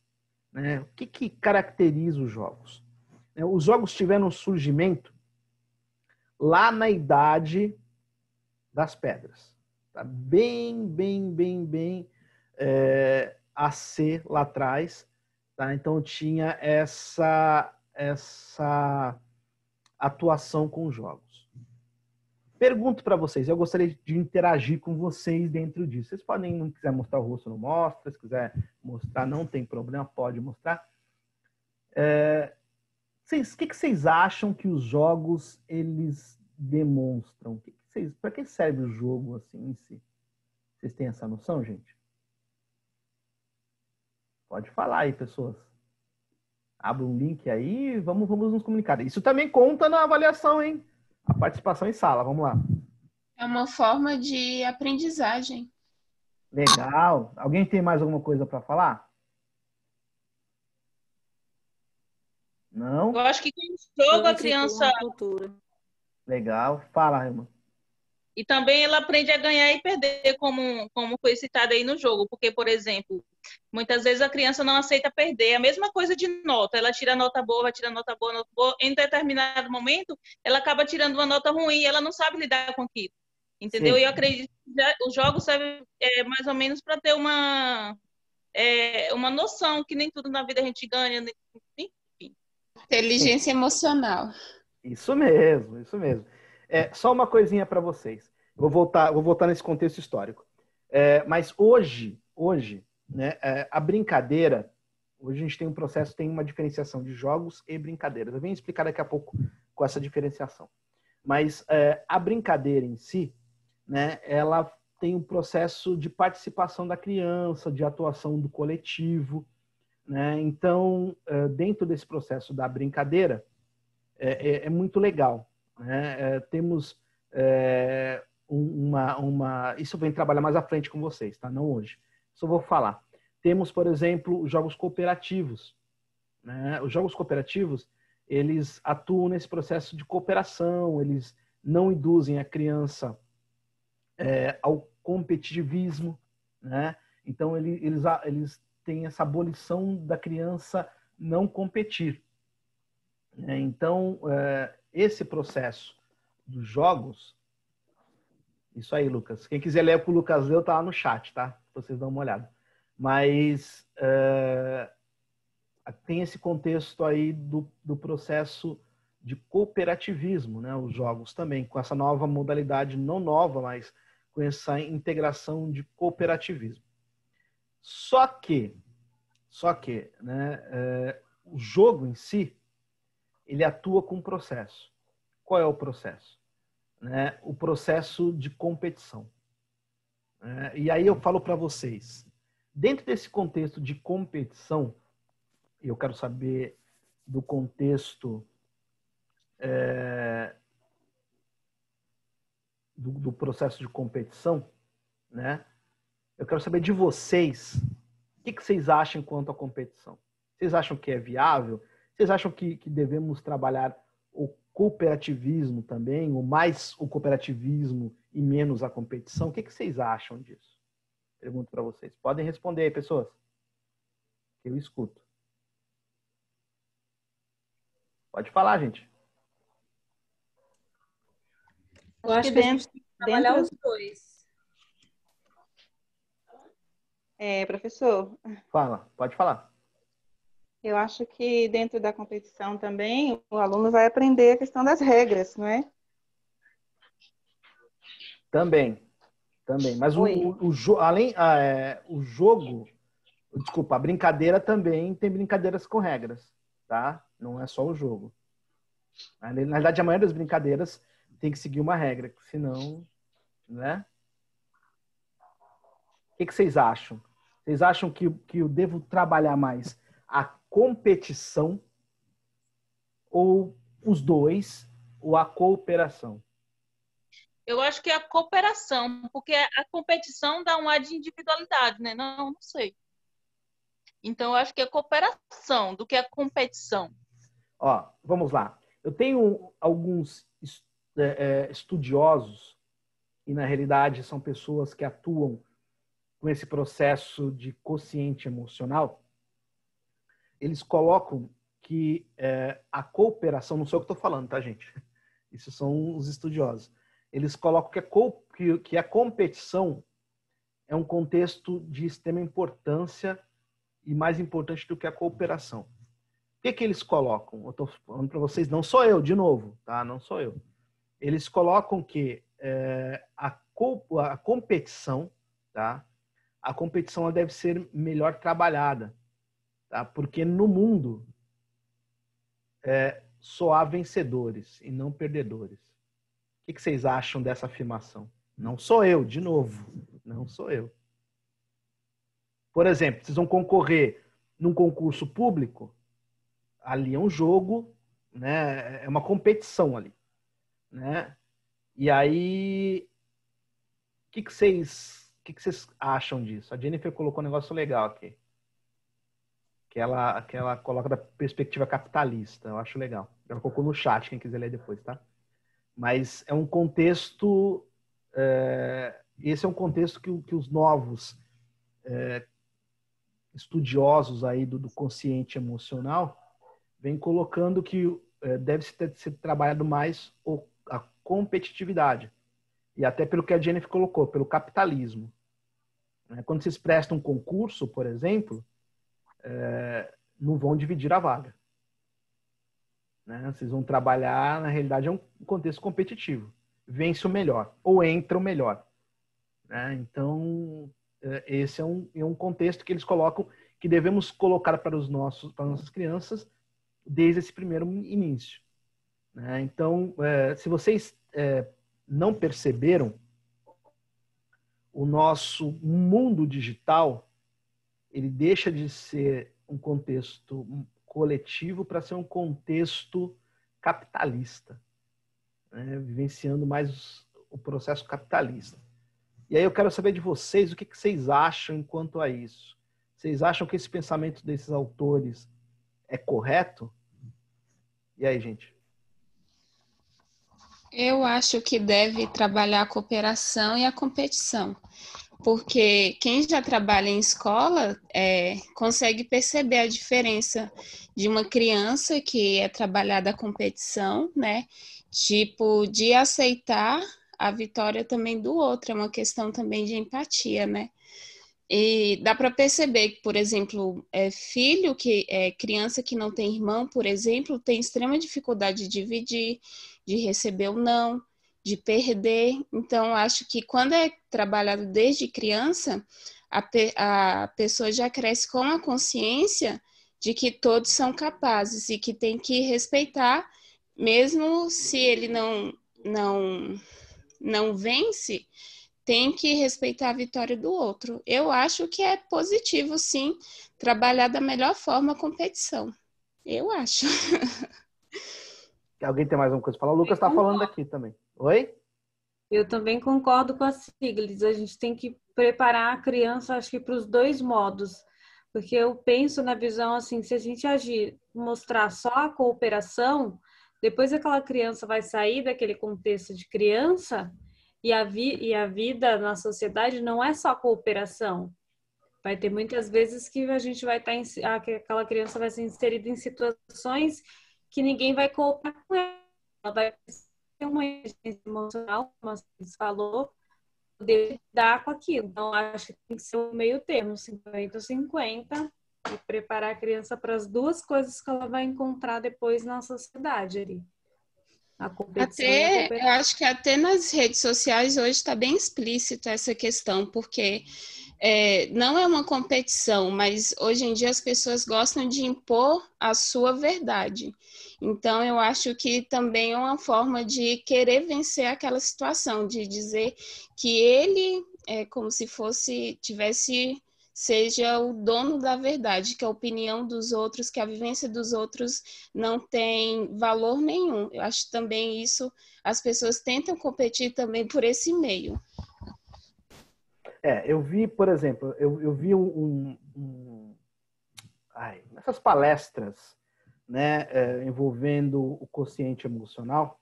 Né? O que caracteriza os jogos? Os jogos tiveram surgimento lá na Idade das Pedras. Tá? Bem AC lá atrás. Tá? Então tinha essa atuação com os jogos. Pergunto para vocês, eu gostaria de interagir com vocês dentro disso. Vocês podem, não quiser mostrar o rosto, não mostra. Se quiser mostrar, não tem problema, pode mostrar. O que vocês acham que os jogos eles demonstram? Para que serve o jogo assim em si? Vocês têm essa noção, gente? Pode falar aí, pessoas. Abre um link aí, vamos nos comunicar. Isso também conta na avaliação, hein? A participação em sala, vamos lá. É uma forma de aprendizagem. Legal. Alguém tem mais alguma coisa para falar? Não? Eu acho que com o jogo a criança... Legal. Fala, Raima. E também ela aprende a ganhar e perder, como foi citado aí no jogo. Porque, por exemplo, muitas vezes a criança não aceita perder. É a mesma coisa de nota. Ela tira nota boa, vai tirar nota boa, nota boa. Em determinado momento, ela acaba tirando uma nota ruim e ela não sabe lidar com aquilo. Entendeu? Sim. E eu acredito que os jogos servem mais ou menos para ter uma noção que nem tudo na vida a gente ganha. Enfim. Inteligência emocional. Isso mesmo, isso mesmo. Só uma coisinha para vocês. Vou voltar nesse contexto histórico. Mas hoje, né, a brincadeira, hoje a gente tem um processo, tem uma diferenciação de jogos e brincadeiras. Eu venho explicar daqui a pouco com essa diferenciação. Mas a brincadeira em si, né, ela tem um processo de participação da criança, de atuação do coletivo, né? Então, dentro desse processo da brincadeira, é muito legal, né? Temos isso eu venho trabalhar mais à frente com vocês, tá? Não hoje. Só vou falar. Temos, por exemplo, os jogos cooperativos, né? Os jogos cooperativos, eles atuam nesse processo de cooperação, eles não induzem a criança ao competitivismo, né? Então, eles têm essa abolição da criança não competir. Né? Então, esse processo dos jogos... Isso aí, Lucas. Quem quiser ler o que o Lucas leu, tá lá no chat, tá? Vocês dão uma olhada. Mas tem esse contexto aí do processo de cooperativismo, né? Os jogos também, com essa nova modalidade, não nova, mas com essa integração de cooperativismo. Só que, né, o jogo em si, ele atua com um processo. Qual é o processo? Né? O processo de competição. E aí eu falo para vocês, dentro desse contexto de competição, eu quero saber do contexto do processo de competição, né? Eu quero saber de vocês, o que vocês acham quanto à competição? Vocês acham que é viável? Vocês acham que devemos trabalhar o cooperativismo também, ou mais o cooperativismo e menos a competição? O que vocês acham disso? Pergunto para vocês. Podem responder aí, pessoas. Eu escuto. Pode falar, gente. Eu acho que a gente tem que trabalhar os dois. Professor, Fala, pode falar. eu acho que dentro da competição também o aluno vai aprender a questão das regras, não é? Também. Mas o jogo, desculpa, a brincadeira também tem brincadeiras com regras, tá? Não é só o jogo. Na verdade, a maioria das brincadeiras tem que seguir uma regra, senão, né? O que vocês acham? Vocês acham que eu devo trabalhar mais a competição ou os dois, ou a cooperação? Eu acho que é a cooperação, porque a competição dá um ar de individualidade, né? Não sei. Então, eu acho que é cooperação do que a competição. Ó, vamos lá. Eu tenho alguns estudiosos, e na realidade são pessoas que atuam com esse processo de quociente emocional. Eles colocam que a cooperação, não sou eu que estou falando, tá, gente? Isso são os estudiosos. Eles colocam que a competição é um contexto de extrema importância e mais importante do que a cooperação. O que eles colocam? Eu estou falando para vocês, não sou eu, de novo, tá? Não sou eu. Eles colocam que a competição, tá? A competição ela deve ser melhor trabalhada, tá? Porque no mundo só há vencedores e não perdedores. O que vocês acham dessa afirmação? Não sou eu, de novo. Não sou eu. Por exemplo, vocês vão concorrer num concurso público, ali é um jogo, né? É uma competição ali, né? E aí, o que vocês acham disso? A Jennifer colocou um negócio legal aqui, que ela coloca da perspectiva capitalista. Eu acho legal. Ela colocou no chat, quem quiser ler depois, tá? Mas é um contexto, esse é um contexto que os novos estudiosos aí do consciente emocional vêm colocando que deve ser trabalhado mais a competitividade. E até pelo que a Jennifer colocou, pelo capitalismo. Quando vocês prestam um concurso, por exemplo, não vão dividir a vaga. Vocês vão trabalhar, na realidade, é um contexto competitivo. Vence o melhor, ou entra o melhor. Então, esse é um contexto que eles colocam, que devemos colocar para as nossas crianças desde esse primeiro início. Então, se vocês não perceberam, o nosso mundo digital, ele deixa de ser um contexto coletivo para ser um contexto capitalista, né? Vivenciando mais o processo capitalista. E aí eu quero saber de vocês o que vocês acham enquanto a isso. Vocês acham que esse pensamento desses autores é correto? E aí, gente? Eu acho que deve trabalhar a cooperação e a competição, porque quem já trabalha em escola consegue perceber a diferença de uma criança que é trabalhada a competição, né? Tipo, de aceitar a vitória também do outro, é uma questão também de empatia, né? E dá para perceber que, por exemplo, criança que não tem irmão, por exemplo, tem extrema dificuldade de dividir, de receber o não, de perder. Então, acho que quando é trabalhado desde criança, a pessoa já cresce com a consciência de que todos são capazes e que tem que respeitar, mesmo se ele não vence, tem que respeitar a vitória do outro. Eu acho que é positivo, sim, trabalhar da melhor forma a competição. Eu acho. Alguém tem mais uma coisa para falar? O Lucas está falando aqui também. Oi? Eu também concordo com a Siglis. A gente tem que preparar a criança, acho que para os dois modos. Porque eu penso na visão assim, se a gente agir, mostrar só a cooperação, depois aquela criança vai sair daquele contexto de criança e a vida na sociedade não é só cooperação. Vai ter muitas vezes que a gente vai estar aquela criança vai ser inserida em situações que ninguém vai cooperar com ela. Ela vai ter uma inteligência emocional, como você falou, poder lidar com aquilo. Então, acho que tem que ser um meio termo, 50-50, e preparar a criança para as duas coisas que ela vai encontrar depois na sociedade ali. A competição e a cooperação. Eu acho que até nas redes sociais hoje está bem explícita essa questão, porque não é uma competição, mas hoje em dia as pessoas gostam de impor a sua verdade. Então, eu acho que também é uma forma de querer vencer aquela situação, de dizer que ele é como se seja o dono da verdade, que a opinião dos outros, que a vivência dos outros não tem valor nenhum. Eu acho também isso, as pessoas tentam competir também por esse meio. Eu vi, por exemplo, eu vi essas palestras, né, envolvendo o quociente emocional,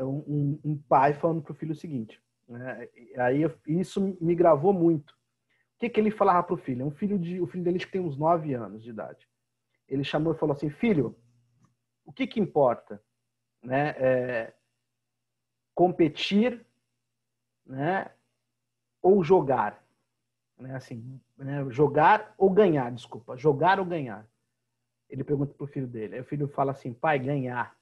um pai falando para o filho o seguinte, né, aí isso me gravou muito. O que ele falava para o filho? O filho dele que tem uns 9 anos de idade. Ele chamou e falou assim: filho, o que importa, né, competir, né, ou jogar, né, assim, né, jogar ou ganhar, desculpa, jogar ou ganhar. Ele pergunta pro filho dele, aí o filho fala assim: pai, ganhar.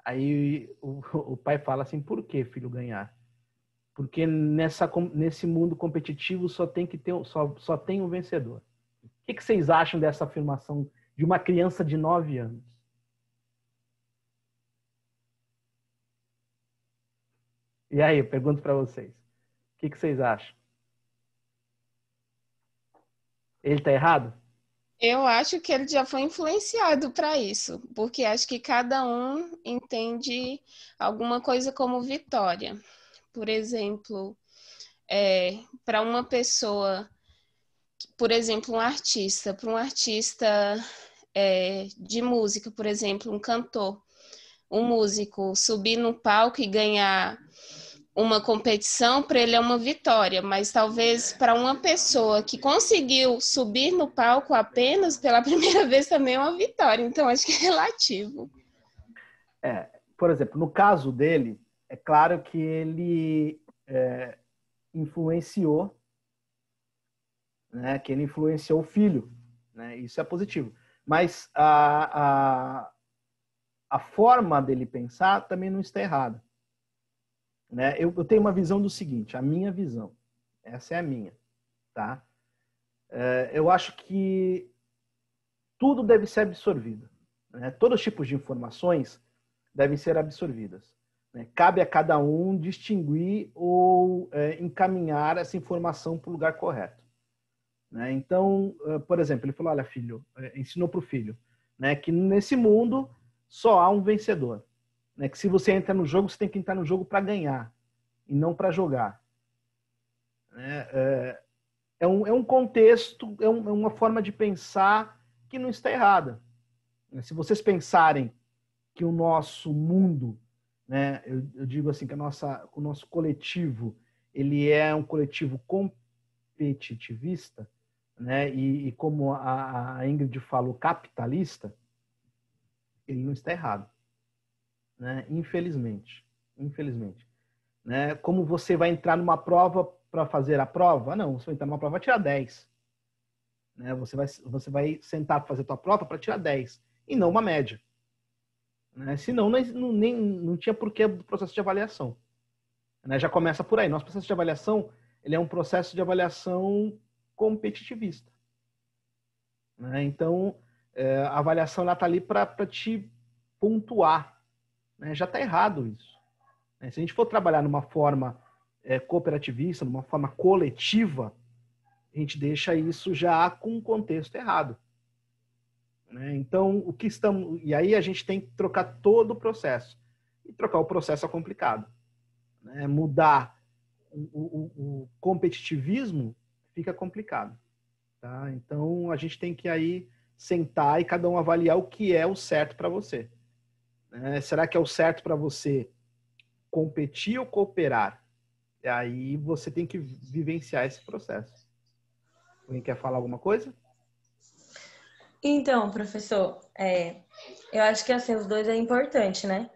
Aí o pai fala assim: por que, filho, ganhar? Porque nesse mundo competitivo só tem um vencedor. O que vocês acham dessa afirmação de uma criança de 9 anos? E aí, eu pergunto para vocês. O que vocês acham? Ele está errado? Eu acho que ele já foi influenciado para isso, porque acho que cada um entende alguma coisa como vitória. Por exemplo, para uma pessoa, por exemplo, para um artista de música, por exemplo, um cantor, um músico, subir no palco e ganhar uma competição, para ele é uma vitória, mas talvez para uma pessoa que conseguiu subir no palco apenas pela primeira vez também é uma vitória, então acho que é relativo. Por exemplo, no caso dele, é claro que ele influenciou, né, que ele influenciou o filho, né, isso é positivo. Mas a forma dele pensar também não está errada. Né? Eu tenho uma visão do seguinte, a minha visão, essa é a minha, tá? Eu acho que tudo deve ser absorvido, né? Todos os tipos de informações devem ser absorvidas. né? Cabe a cada um distinguir ou encaminhar essa informação para o lugar correto. Né? Então, por exemplo, ele falou, olha, filho, ensinou para o filho, né, que nesse mundo só há um vencedor. Né? Que se você entra no jogo, você tem que entrar no jogo para ganhar e não para jogar. É um contexto, é uma forma de pensar que não está errada. Se vocês pensarem que o nosso mundo, né, eu digo assim, que o nosso coletivo, ele é um coletivo competitivista, né, e como a Ingrid falou, capitalista, ele não está errado. Né? Infelizmente. Né? Como você vai entrar numa prova para fazer a prova? Não, você vai entrar numa prova para tirar 10. Né? Você vai sentar para fazer a tua prova para tirar 10 e não uma média. Né? Senão não tinha porquê do processo de avaliação. Né? Já começa por aí. Nosso processo de avaliação, ele é um processo de avaliação competitivista. Né? Então, a avaliação está ali para te pontuar. Né? Já está errado isso. Né? Se a gente for trabalhar numa forma cooperativista, numa forma coletiva, a gente deixa isso já com um contexto errado. Né? Então, e aí a gente tem que trocar todo o processo. E trocar o processo é complicado. Né? Mudar o competitivismo fica complicado. Tá? Então, a gente tem que aí sentar e cada um avaliar o que é o certo para você. Será que é o certo para você competir ou cooperar? E aí você tem que vivenciar esse processo. Alguém quer falar alguma coisa? Então, professor, eu acho que assim, os dois é importante, né?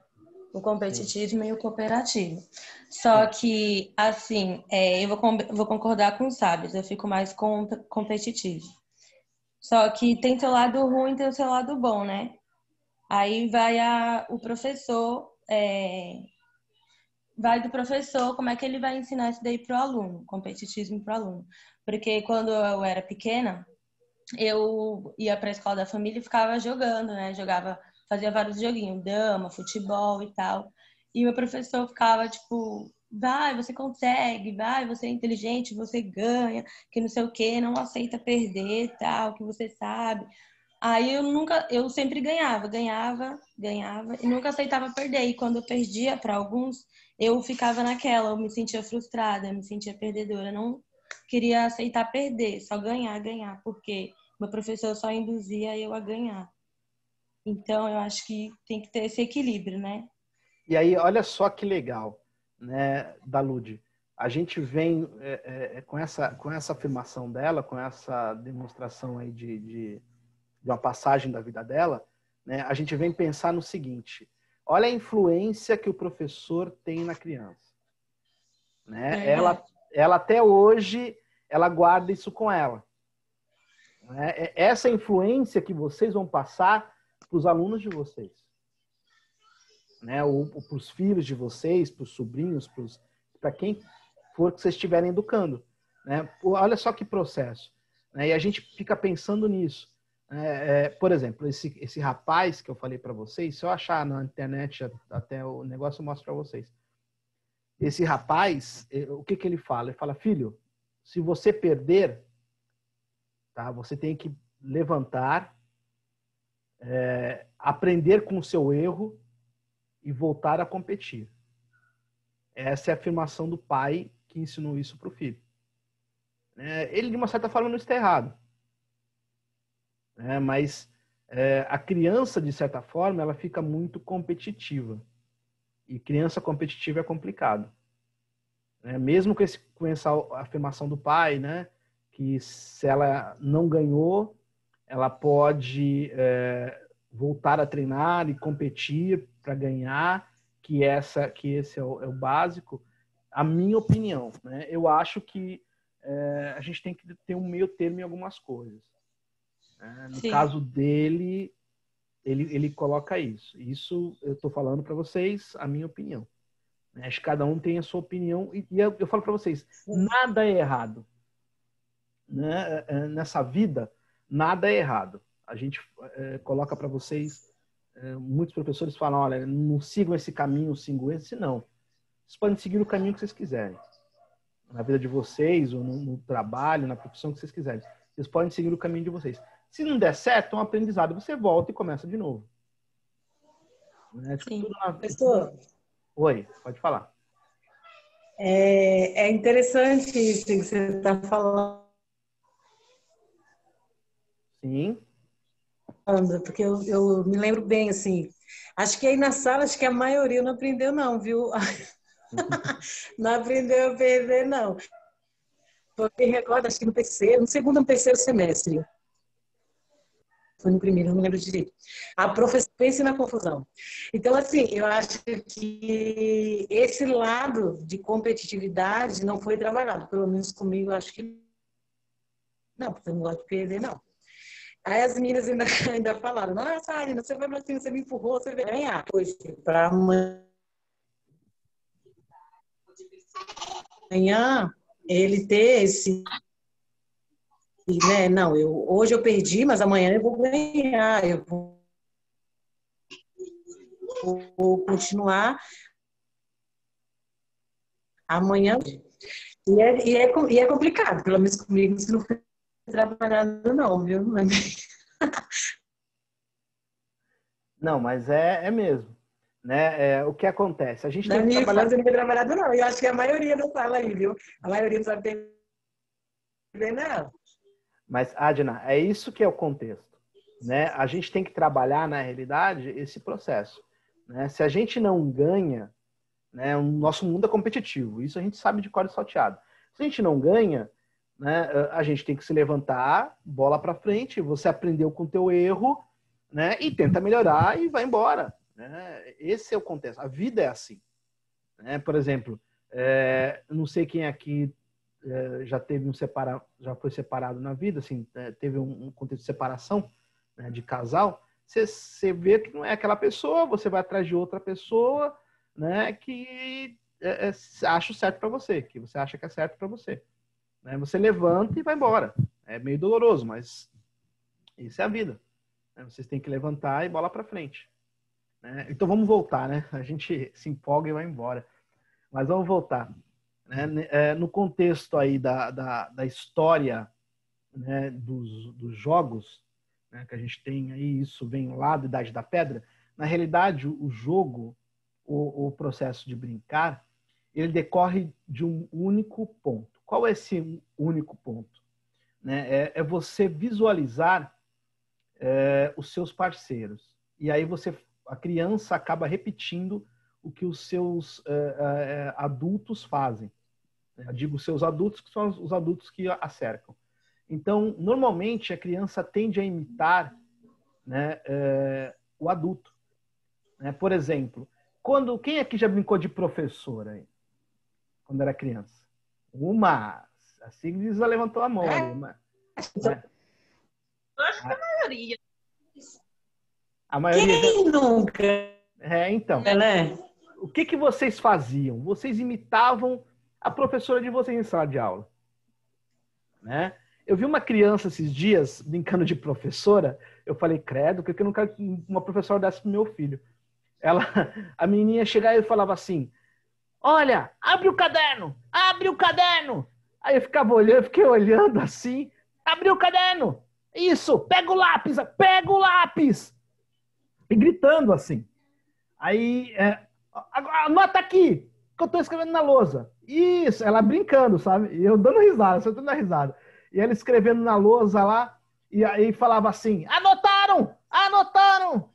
O competitivismo e o cooperativo. Só que, assim, eu vou concordar com o Sábios, eu fico mais competitivo. Só que tem seu lado ruim, tem o seu lado bom, né? Aí vai o professor, vai do professor, como é que ele vai ensinar isso daí pro aluno, competitivismo pro aluno. Porque quando eu era pequena, eu ia para a escola da família e ficava jogando, né? Fazia vários joguinhos, dama, futebol e tal. E o professor ficava tipo, vai, você consegue, vai, você é inteligente, você ganha, que não sei o quê, não aceita perder, tal, que você sabe. Aí eu sempre ganhava e nunca aceitava perder. E quando eu perdia para alguns, eu ficava naquela, eu me sentia frustrada, eu me sentia perdedora, não queria aceitar perder, só ganhar, porque meu professor só induzia eu a ganhar. Então, eu acho que tem que ter esse equilíbrio, né? E aí, olha só que legal, né, da Lud. A gente vem com essa afirmação dela, com essa demonstração aí de uma passagem da vida dela, né, a gente vem pensar no seguinte: olha a influência que o professor tem na criança. Né? Ela até hoje, ela guarda isso com ela. Né? Essa influência que vocês vão passar para os alunos de vocês. Né? Ou para os filhos de vocês, para os sobrinhos, para quem for que vocês estiverem educando. Né? Olha só que processo. Né? E a gente fica pensando nisso. Por exemplo, esse rapaz que eu falei para vocês, se eu achar na internet até o negócio, eu mostro para vocês. Esse rapaz, o que ele fala? Ele fala, filho, se você perder, tá, você tem que levantar, aprender com o seu erro e voltar a competir. Essa é a afirmação do pai que ensinou isso para o filho. Ele, de uma certa forma, não está errado. Mas a criança, de certa forma, ela fica muito competitiva. E criança competitiva é complicado. Mesmo com essa afirmação do pai, né, que se ela não ganhou, ela pode voltar a treinar e competir para ganhar, que esse é o básico. A minha opinião, né, eu acho que a gente tem que ter um meio termo em algumas coisas. No Sim. caso dele, ele coloca isso. Isso eu estou falando para vocês, a minha opinião. Acho que cada um tem a sua opinião. E eu falo para vocês, nada é errado. Né? Nessa vida, nada é errado. A gente coloca para vocês muitos professores falam, olha, não sigam esse caminho, sigam esse, não. Vocês podem seguir o caminho que vocês quiserem. Na vida de vocês, ou no trabalho, na profissão que vocês quiserem. Vocês podem seguir o caminho de vocês. Se não der certo, é um aprendizado. Você volta e começa de novo. Sim. Professor? Oi, pode falar. É interessante isso que você está falando. Sim. Porque eu me lembro bem, assim, acho que aí na sala, acho que a maioria não aprendeu não, viu? Não aprendeu a perder, não. Porque recordo, acho que no segundo ou terceiro semestre. Foi no primeiro, não me lembro direito. A professora, pense na confusão. Então, assim, eu acho que esse lado de competitividade não foi trabalhado. Pelo menos comigo, acho que não, porque eu não gosto de perder, não. Aí as meninas ainda falaram, nossa, Arina, você vai pra cima, você me empurrou, você vai ganhar. Hoje, para amanhã, ele ter esse... Né? Não, hoje eu perdi, mas amanhã eu vou ganhar, eu vou continuar amanhã. E é complicado, pelo menos comigo, isso não foi trabalhado não, viu? Não, mas é mesmo. Né? O que acontece? A gente Na tem que minha trabalhar... infância não foi trabalhado não, eu acho que a maioria não fala aí, viu? A maioria não sabe perder, não. Mas, Adna, é isso que é o contexto. Né? A gente tem que trabalhar, na realidade, esse processo. Né? Se a gente não ganha, né, o nosso mundo é competitivo. Isso a gente sabe de cor e salteado. Se a gente não ganha, né, a gente tem que se levantar, bola para frente, você aprendeu com o teu erro, né, e tenta melhorar e vai embora. Né? Esse é o contexto. A vida é assim. Né? Por exemplo, não sei quem aqui já teve já foi separado na vida, assim, teve um contexto de separação, né, de casal, você vê que não é aquela pessoa, você vai atrás de outra pessoa, né, que acha o certo para você, que você acha que é certo para você. Né? Você levanta e vai embora. É meio doloroso, mas isso é a vida. Né? Vocês têm que levantar e bola para frente. Né? Então vamos voltar, né? A gente se empolga e vai embora. Mas vamos voltar. Né? No contexto aí da história, né, dos jogos, né, que a gente tem aí, isso vem lá da Idade da Pedra, na realidade o jogo, o processo de brincar, ele decorre de um único ponto. Qual é esse único ponto? Né? É você visualizar os seus parceiros. E aí a criança acaba repetindo o que os seus adultos fazem. Eu digo seus adultos, que são os adultos que a cercam. Então, normalmente, a criança tende a imitar, né, o adulto. Né? Por exemplo, quem aqui já brincou de professora aí, quando era criança? A Sigrid já levantou a mão. Né? Eu acho que a maioria. A maioria. Quem nunca? Então. Né? O que vocês faziam? Vocês imitavam a professora de vocês em sala de aula. Né? Eu vi uma criança esses dias brincando de professora. Eu falei, credo, porque eu não quero que uma professora desse pro meu filho. A menininha chegava e falava assim, olha, abre o caderno, abre o caderno. Aí eu ficava olhando, fiquei olhando assim, abre o caderno. Isso, pega o lápis, pega o lápis. E gritando assim. Aí, anota aqui, que eu tô escrevendo na lousa. Isso, ela brincando, sabe? E eu dando risada, só dando risada. E ela escrevendo na lousa lá, e aí falava assim, anotaram,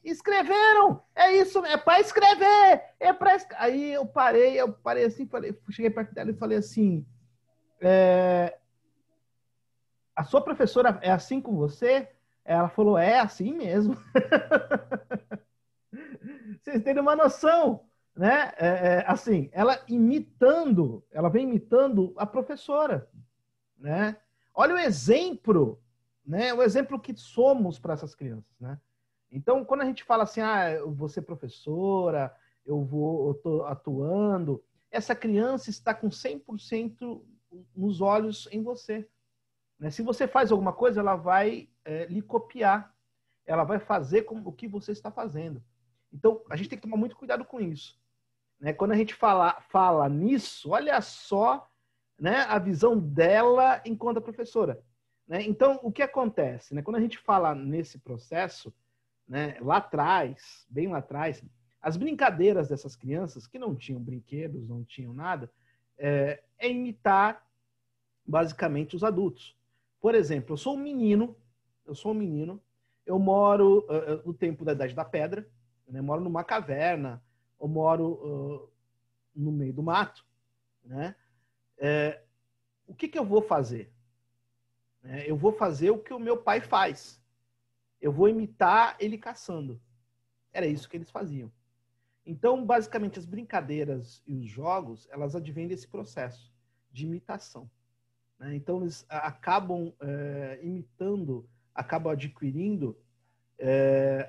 escreveram, é isso, é para escrever, é para escrever. Aí eu parei assim, cheguei perto dela e falei assim, a sua professora é assim com você? Ela falou, é assim mesmo. Vocês terem uma noção, né? Assim, ela vem imitando a professora, né? Olha o exemplo, né? O exemplo que somos para essas crianças, né? Então, quando a gente fala assim, eu vou ser professora, eu tô atuando, essa criança está com 100% nos olhos em você. Né? Se você faz alguma coisa, ela vai lhe copiar. Ela vai fazer o que você está fazendo. Então, a gente tem que tomar muito cuidado com isso. Né? Quando a gente fala nisso, olha só, né, a visão dela enquanto professora. Né? Então, o que acontece? Né? Quando a gente fala nesse processo, né, lá atrás, bem lá atrás, as brincadeiras dessas crianças, que não tinham brinquedos, não tinham nada, é imitar, basicamente, os adultos. Por exemplo, eu sou um menino, eu moro no tempo da Idade da Pedra, né? Moro numa caverna, eu moro no meio do mato, né? O que eu vou fazer? Eu vou fazer o que o meu pai faz. Eu vou imitar ele caçando. Era isso que eles faziam. Então, basicamente, as brincadeiras e os jogos, elas advêm desse processo de imitação. Né? Então, eles acabam imitando, acabam adquirindo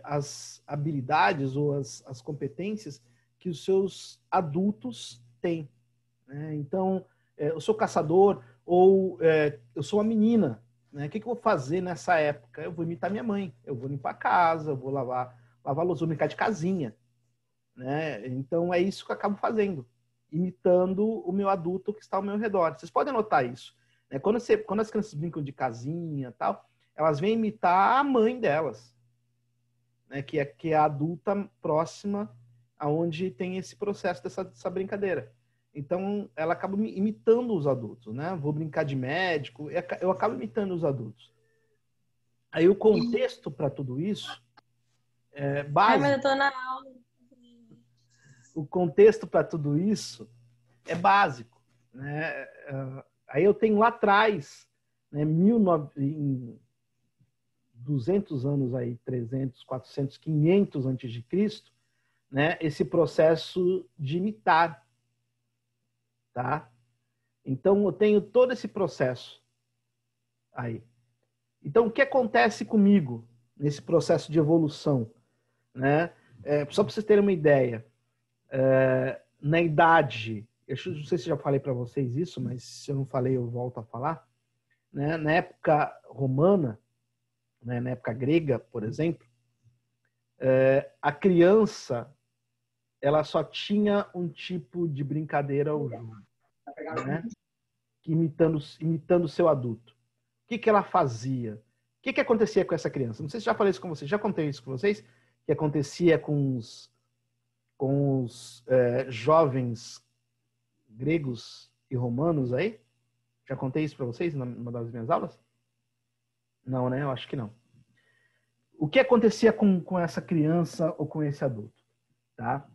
as habilidades ou as competências que os seus adultos têm. Né? Então, eu sou caçador ou eu sou uma menina. Né? O que eu vou fazer nessa época? Eu vou imitar minha mãe. Eu vou limpar a casa, eu vou lavar louça, vou brincar de casinha. Né? Então, é isso que eu acabo fazendo. Imitando o meu adulto que está ao meu redor. Vocês podem notar isso. Né? Quando as crianças brincam de casinha e tal, elas vêm imitar a mãe delas. Né? Que é a adulta próxima aonde tem esse processo dessa brincadeira. Então, ela acaba imitando os adultos, né? Vou brincar de médico, eu acabo imitando os adultos. Aí o contexto para tudo isso é básico. Mas eu tô na aula. O contexto para tudo isso é básico, né? Aí eu tenho lá atrás, né, 200 anos aí, 300, 400, 500 antes de Cristo, né, esse processo de imitar. Tá? Então, eu tenho todo esse processo aí. Então, o que acontece comigo nesse processo de evolução? Né? Só para vocês terem uma ideia, na idade, eu não sei se já falei para vocês isso, mas se eu não falei, eu volto a falar. Né? Na época romana, né, na época grega, por exemplo, a criança ela só tinha um tipo de brincadeira ao jogo, né? Imitando o seu adulto. O que ela fazia? O que acontecia com essa criança? Não sei se já falei isso com vocês. Já contei isso com vocês? Que acontecia com os jovens gregos e romanos aí? Já contei isso para vocês numa das minhas aulas? Não, né? Eu acho que não. O que acontecia com essa criança ou com esse adulto? Tá?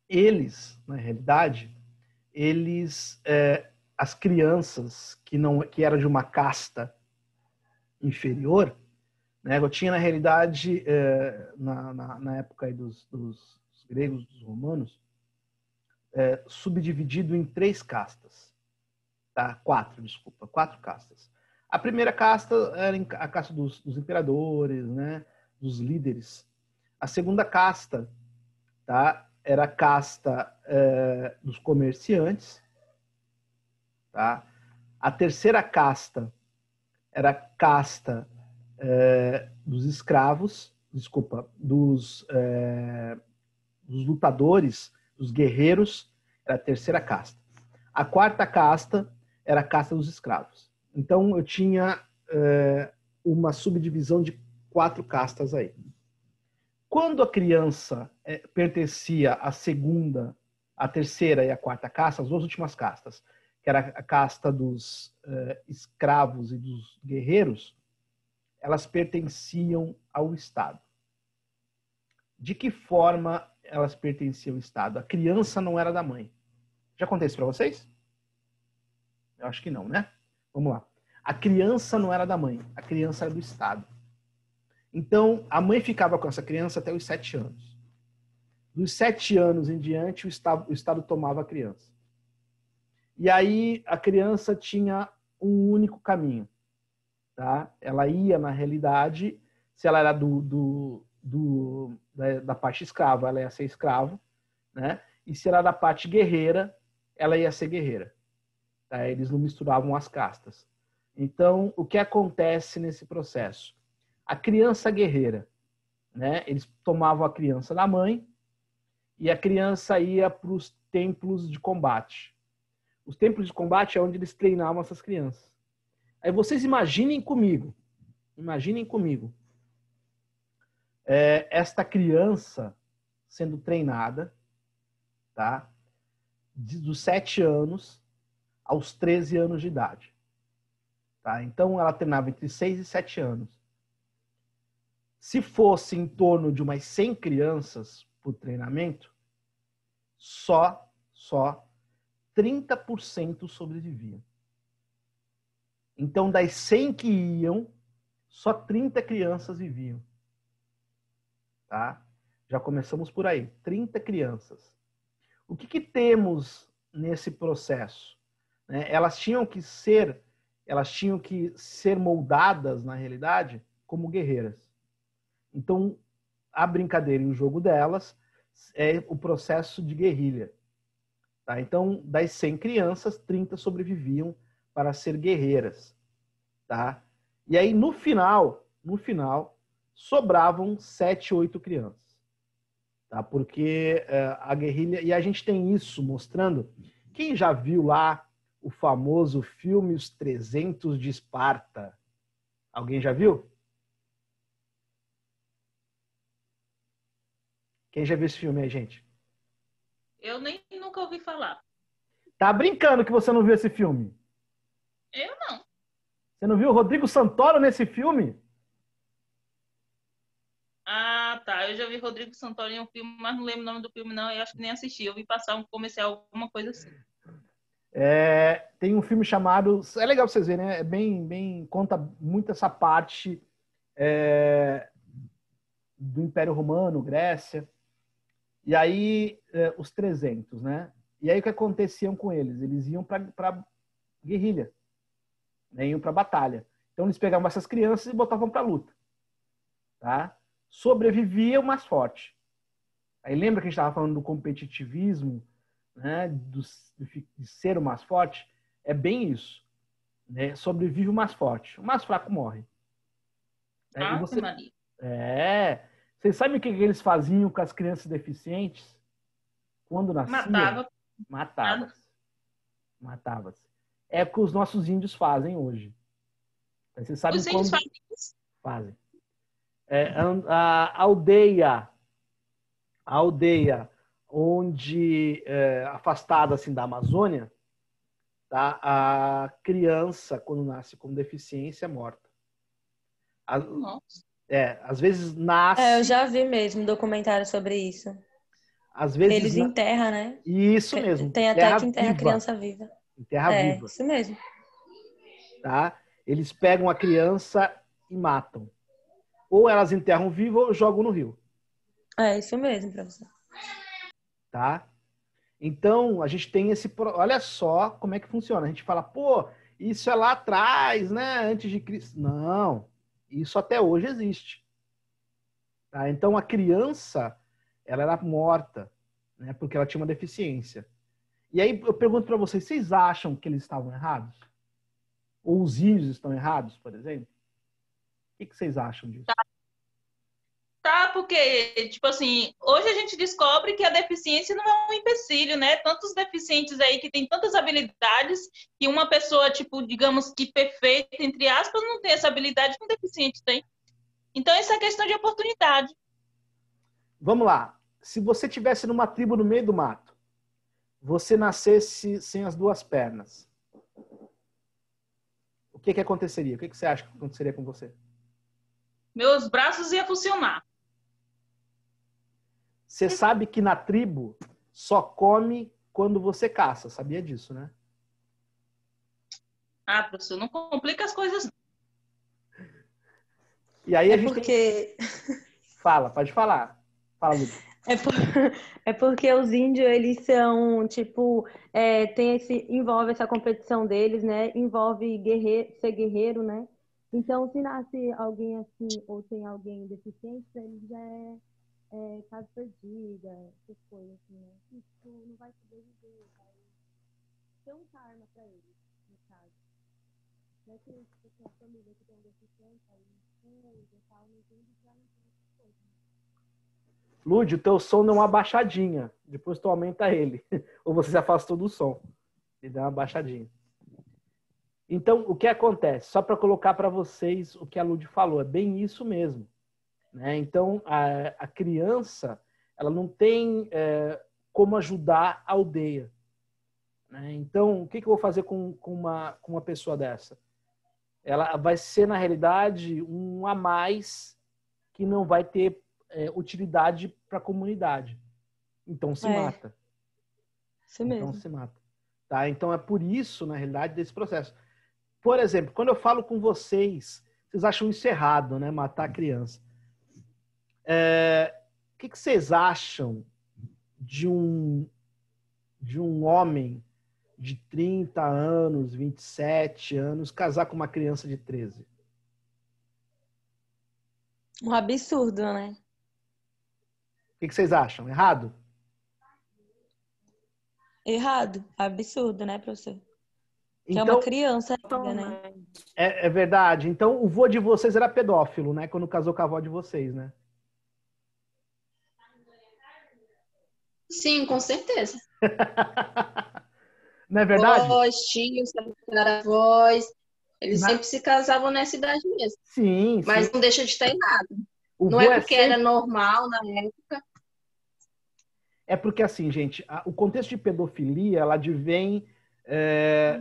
Eles, na realidade, as crianças que eram de uma casta inferior, né, eu tinha, na realidade, na época aí dos gregos, dos romanos, subdividido em 3 castas. Tá? 4 castas. A primeira casta era a casta dos imperadores, né, dos líderes. A segunda casta, tá, era a casta dos comerciantes. Tá? A terceira casta era a casta dos escravos, dos lutadores, dos guerreiros, era a terceira casta. A quarta casta era a casta dos escravos. Então, eu tinha uma subdivisão de 4 castas aí. Quando a criança pertencia à segunda, à terceira e à quarta casta, as 2 últimas castas, que era a casta dos escravos e dos guerreiros, elas pertenciam ao Estado. De que forma elas pertenciam ao Estado? A criança não era da mãe. Já contei isso para vocês? Eu acho que não, né? Vamos lá. A criança não era da mãe, a criança era do Estado. Então, a mãe ficava com essa criança até os 7 anos. Dos 7 anos em diante, o Estado tomava a criança. E aí, a criança tinha um único caminho. Tá? Ela ia, na realidade, se ela era da parte escrava, ela ia ser escravo. Né? E se ela era da parte guerreira, ela ia ser guerreira. Tá? Eles não misturavam as castas. Então, o que acontece nesse processo? A criança guerreira, né? Eles tomavam a criança da mãe e a criança ia para os templos de combate. Os templos de combate é onde eles treinavam essas crianças. Aí vocês imaginem comigo, esta criança sendo treinada, tá? Dos 7 anos aos 13 anos de idade. Tá? Então, ela treinava entre 6 e 7 anos. Se fosse em torno de umas 100 crianças por treinamento, só 30% sobreviviam. Então, das 100 que iam, só 30 crianças viviam. Tá? Já começamos por aí. 30 crianças. O que temos nesse processo? Elas tinham que ser moldadas, na realidade, como guerreiras. Então, a brincadeira e o jogo delas é o processo de guerrilha. Tá? Então, das 100 crianças, 30 sobreviviam para ser guerreiras. Tá? E aí, no final, sobravam 7, 8 crianças. Tá? Porque a guerrilha... E a gente tem isso mostrando... Quem já viu lá o famoso filme Os 300 de Esparta? Alguém já viu? Quem já viu esse filme aí, gente? Eu nem nunca ouvi falar. Tá brincando que você não viu esse filme? Eu não. Você não viu o Rodrigo Santoro nesse filme? Ah, tá. Eu já vi Rodrigo Santoro em um filme, mas não lembro o nome do filme, não. Eu acho que nem assisti. Eu vi passar um comercial, alguma coisa assim. Tem um filme chamado... É legal pra vocês verem, né? Conta muito essa parte do Império Romano, Grécia. E aí, os 300, né? E aí, o que acontecia com eles? Eles iam para guerrilha, né? Iam para batalha. Então, eles pegavam essas crianças e botavam para luta. Tá? Sobrevivia o mais forte. Aí, lembra que a gente estava falando do competitivismo, né? De ser o mais forte? É bem isso. Né? Sobrevive o mais forte. O mais fraco morre. Ah, você... Maria. Vocês sabem o que eles faziam com as crianças deficientes? Quando nasciam? Matava-se. É o que os nossos índios fazem hoje. Vocês sabem os índios fazem isso? Fazem. A aldeia onde, afastada assim, da Amazônia, tá? A criança, quando nasce com deficiência, é morta. Nossa. Às vezes nasce... eu já vi mesmo documentário sobre isso. Às vezes eles enterram, né? Isso mesmo. Tem até que enterra a criança viva. Enterra viva. Isso mesmo. Tá? Eles pegam a criança e matam. Ou elas enterram viva ou jogam no rio. É isso mesmo, professor. Tá? Então, a gente tem esse... Olha só como é que funciona. A gente fala, pô, isso é lá atrás, né? Antes de Cristo. Não. Isso até hoje existe. Tá? Então, a criança, ela era morta, né? Porque ela tinha uma deficiência. E aí, eu pergunto para vocês acham que eles estavam errados? Ou os índios estão errados, por exemplo? O que vocês acham disso? Tá, porque, tipo assim, hoje a gente descobre que a deficiência não é um empecilho, né? Tantos deficientes aí que têm tantas habilidades que uma pessoa, tipo, digamos que perfeita, entre aspas, não tem essa habilidade que um deficiente tem. Então, isso é questão de oportunidade. Vamos lá. Se você estivesse numa tribo no meio do mato, você nascesse sem as 2 pernas, o que aconteceria? O que você acha que aconteceria com você? Meus braços iam funcionar. Você sabe que na tribo só come quando você caça. Sabia disso, né? Ah, professor, não complica as coisas. E aí a gente porque... Fala, pode falar. Fala, Lucas. É porque os índios, eles são, tipo, envolve essa competição deles, né? Envolve ser guerreiro, né? Então, se nasce alguém assim, ou tem alguém deficiente, pra eles já é casa perdida, essas coisas assim, né? Isso não vai sobreviver, vai ter um karma pra eles, no caso. Não é que a família que tem um deficiente, aí estuda e tal, não entende já não tem essas coisas. Lud, o teu som deu uma baixadinha. Depois tu aumenta ele. Ou você se afastou do som. E dá uma baixadinha. Então, o que acontece? Só para colocar para vocês o que a Lud falou. É bem isso mesmo. Né? Então, a criança, ela não tem como ajudar a aldeia. Né? Então, o que eu vou fazer com uma pessoa dessa? Ela vai ser, na realidade, um a mais que não vai ter utilidade para a comunidade. Então se mata. Isso mesmo. Então se mata. Tá? Então é por isso, na realidade, desse processo. Por exemplo, quando eu falo com vocês, vocês acham isso errado, né? Matar a criança. O que vocês acham de um homem de 30 anos, 27 anos, casar com uma criança de 13? Um absurdo, né? O que vocês acham? Errado? Errado. Absurdo, né, professor? Que Então, é uma criança ainda, né? É verdade. Então, o vô de vocês era pedófilo, né? Quando casou com a avó de vocês, né? Sim, com certeza. Não é verdade? Avós, tios, avós, eles sempre se casavam nessa idade mesmo. Sim, sim. Mas não deixa de estar errado. O Não vô é porque era normal na época. É porque, assim, gente, o contexto de pedofilia, ela advém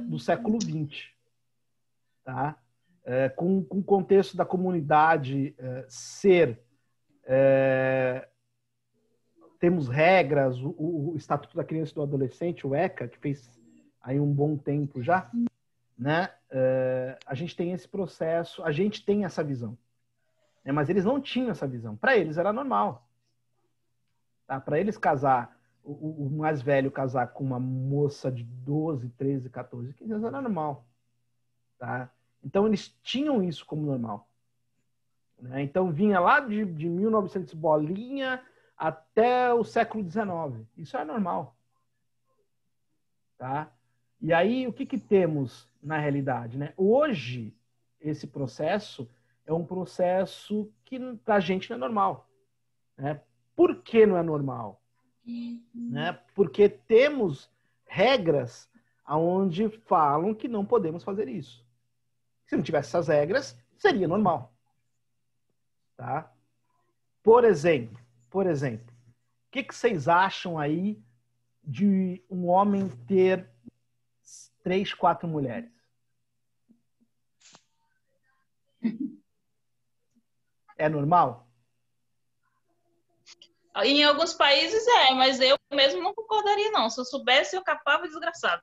do século XX, tá? Com o contexto da comunidade ser... temos regras, o Estatuto da Criança e do Adolescente, o ECA, que fez aí um bom tempo já, né? A gente tem esse processo, a gente tem essa visão. Mas eles não tinham essa visão. Para eles era normal. Tá? Para eles casar, o mais velho casar com uma moça de 12, 13, 14, 15 anos era normal. Tá? Então eles tinham isso como normal. Né? Então vinha lá de 1900 bolinha até o século XIX. Isso é normal. Tá? E aí, o que temos na realidade? Né? Hoje, esse processo é um processo que para a gente não é normal. Né? Por que não é normal? Né? Porque temos regras onde falam que não podemos fazer isso. Se não tivesse essas regras, seria normal. Tá? Por exemplo, o que vocês acham aí de um homem ter 3, 4 mulheres? É normal? Em alguns países mas eu mesmo não concordaria, não. Se eu soubesse, eu capava desgraçado.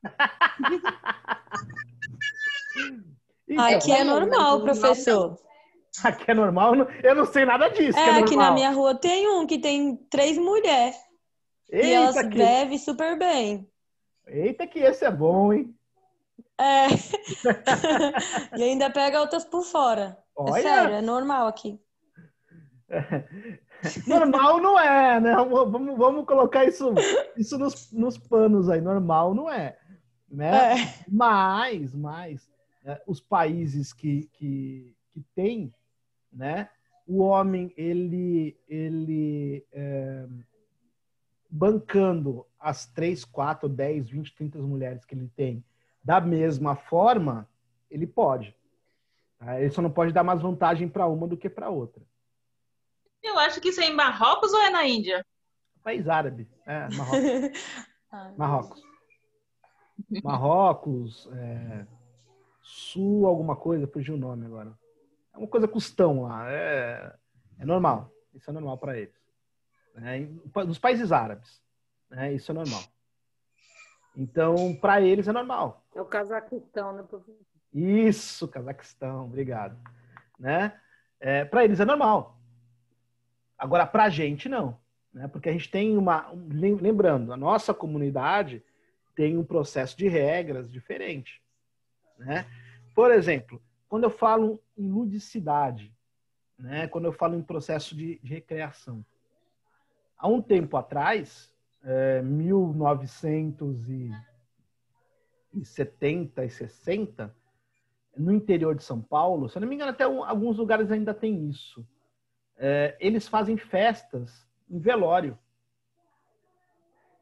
Então, aqui é normal, professor. Aqui é normal? Eu não sei nada disso. Aqui na minha rua tem um que tem 3 mulheres. E elas bebem super bem. Eita, que esse é bom, hein? E ainda pega outras por fora. Olha. É sério, é normal aqui. Normal não é, né? Vamos colocar isso nos panos aí. Normal não é. Né? Mas os países que tem, né? O homem, ele bancando as 3, 4, 10, 20, 30 mulheres que ele tem da mesma forma, ele pode. Tá? Ele só não pode dar mais vantagem para uma do que para outra. Eu acho que isso é em Marrocos ou é na Índia? País árabe. Marrocos. Marrocos, Sul alguma coisa, fugiu o nome agora. É uma coisa custão lá. É normal. Isso é normal para eles. Nos países árabes. Isso é normal. Então, para eles é normal. É o Cazaquistão, né, professor? Isso, Cazaquistão, obrigado. Né? Para eles é normal. Agora, para a gente, não. Né? Porque a gente tem lembrando, a nossa comunidade tem um processo de regras diferente. Né? Por exemplo, quando eu falo em ludicidade, né? Quando eu falo em processo de recreação, há um tempo atrás, 1970 e 60, no interior de São Paulo, se eu não me engano, até alguns lugares ainda tem isso. Eles fazem festas em velório.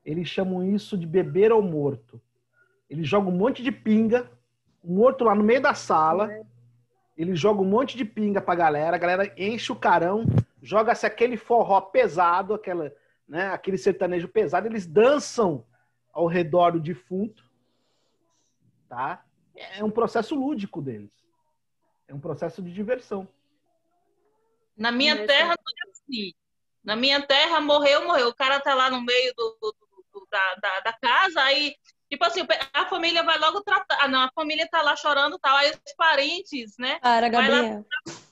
Eles chamam isso de beber ao morto. Eles jogam um monte de pinga, o morto lá no meio da sala, eles jogam um monte de pinga pra galera, a galera enche o carão, joga-se aquele forró pesado, aquele sertanejo pesado, eles dançam ao redor do defunto, tá? É um processo lúdico deles. É um processo de diversão. Na minha terra não é assim. Na minha terra, morreu. O cara tá lá no meio da casa, aí, tipo assim, a família vai logo tratar. Ah, não, a família tá lá chorando, tal. Aí os parentes, né? Para, vai lá Gabriel.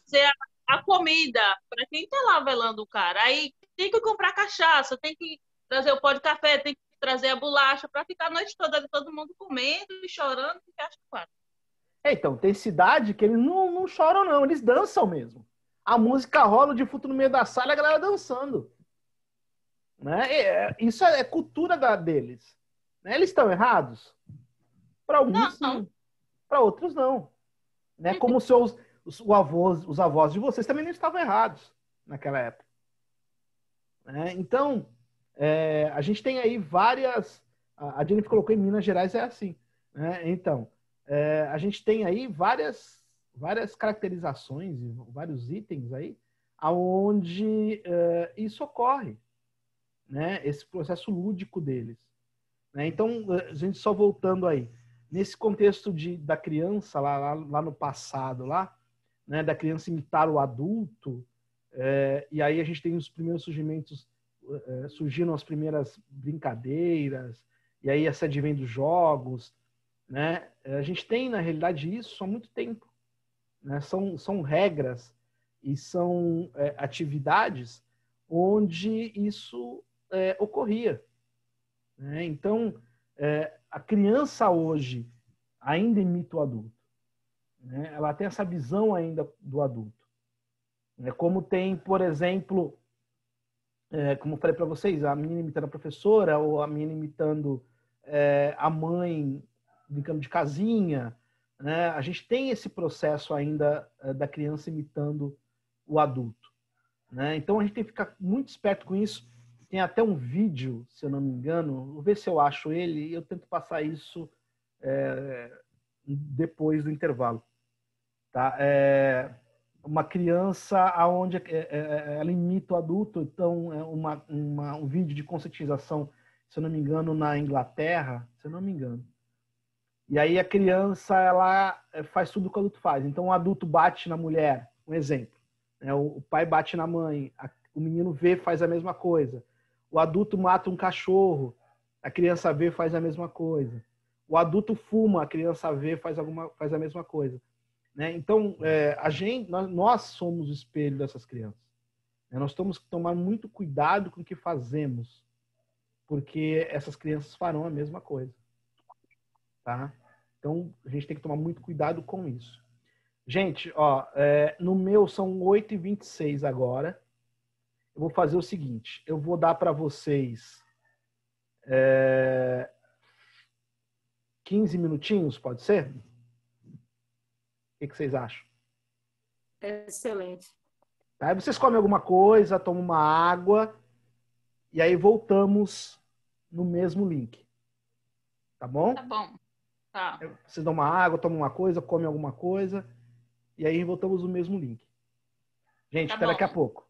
fazer a comida para quem tá lá velando o cara. Aí tem que comprar cachaça, tem que trazer o pó de café, tem que trazer a bolacha para ficar a noite toda todo mundo comendo e chorando e acha quatro. Então, tem cidade que eles não choram, não, eles dançam mesmo. A música rola, o defunto no meio da sala, a galera dançando. Né? Isso é cultura deles. Né? Eles estão errados? Para alguns, sim. Para outros, não. Né? Como os avós de vocês também não estavam errados naquela época. Né? Então, a gente tem aí várias... A Jennifer colocou em Minas Gerais, é assim. Né? Então, a gente tem aí várias caracterizações, vários itens aí, aonde isso ocorre. Né? Esse processo lúdico deles. Né? Então, a gente só voltando aí, nesse contexto da criança, lá no passado, né? Da criança imitar o adulto, e aí a gente tem os primeiros surgimentos, surgiram as primeiras brincadeiras, e aí essa advém dos jogos, né? A gente tem, na realidade, isso há muito tempo. Né? São regras e são atividades onde isso ocorria. Né? Então, a criança hoje ainda imita o adulto. Né? Ela tem essa visão ainda do adulto. Né? Como tem, por exemplo, como eu falei para vocês, a menina imitando a professora, ou a menina imitando a mãe brincando de casinha. Né? A gente tem esse processo ainda da criança imitando o adulto. Né? Então, a gente tem que ficar muito esperto com isso. Tem até um vídeo, se eu não me engano, vou ver se eu acho ele, e eu tento passar isso depois do intervalo. Tá? Uma criança onde ela imita o adulto, então é um vídeo de conscientização, se eu não me engano, na Inglaterra, se eu não me engano. E aí a criança, ela faz tudo o que o adulto faz. Então o adulto bate na mulher, um exemplo. Né? O pai bate na mãe, o menino vê, faz a mesma coisa. O adulto mata um cachorro, a criança vê, faz a mesma coisa. O adulto fuma, a criança vê, faz a mesma coisa. Né? Então, nós somos o espelho dessas crianças. Nós temos que tomar muito cuidado com o que fazemos, porque essas crianças farão a mesma coisa. Tá? Então, a gente tem que tomar muito cuidado com isso. Gente, no meu são 8h26 agora. Eu vou fazer o seguinte, eu vou dar para vocês 15 minutinhos, pode ser? O que vocês acham? Excelente. Tá? Aí vocês comem alguma coisa, tomam uma água, e aí voltamos no mesmo link. Tá bom? Tá bom. Tá. Vocês dão uma água, tomam uma coisa, comem alguma coisa, e aí voltamos no mesmo link. Gente, até daqui a pouco.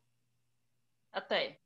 Até.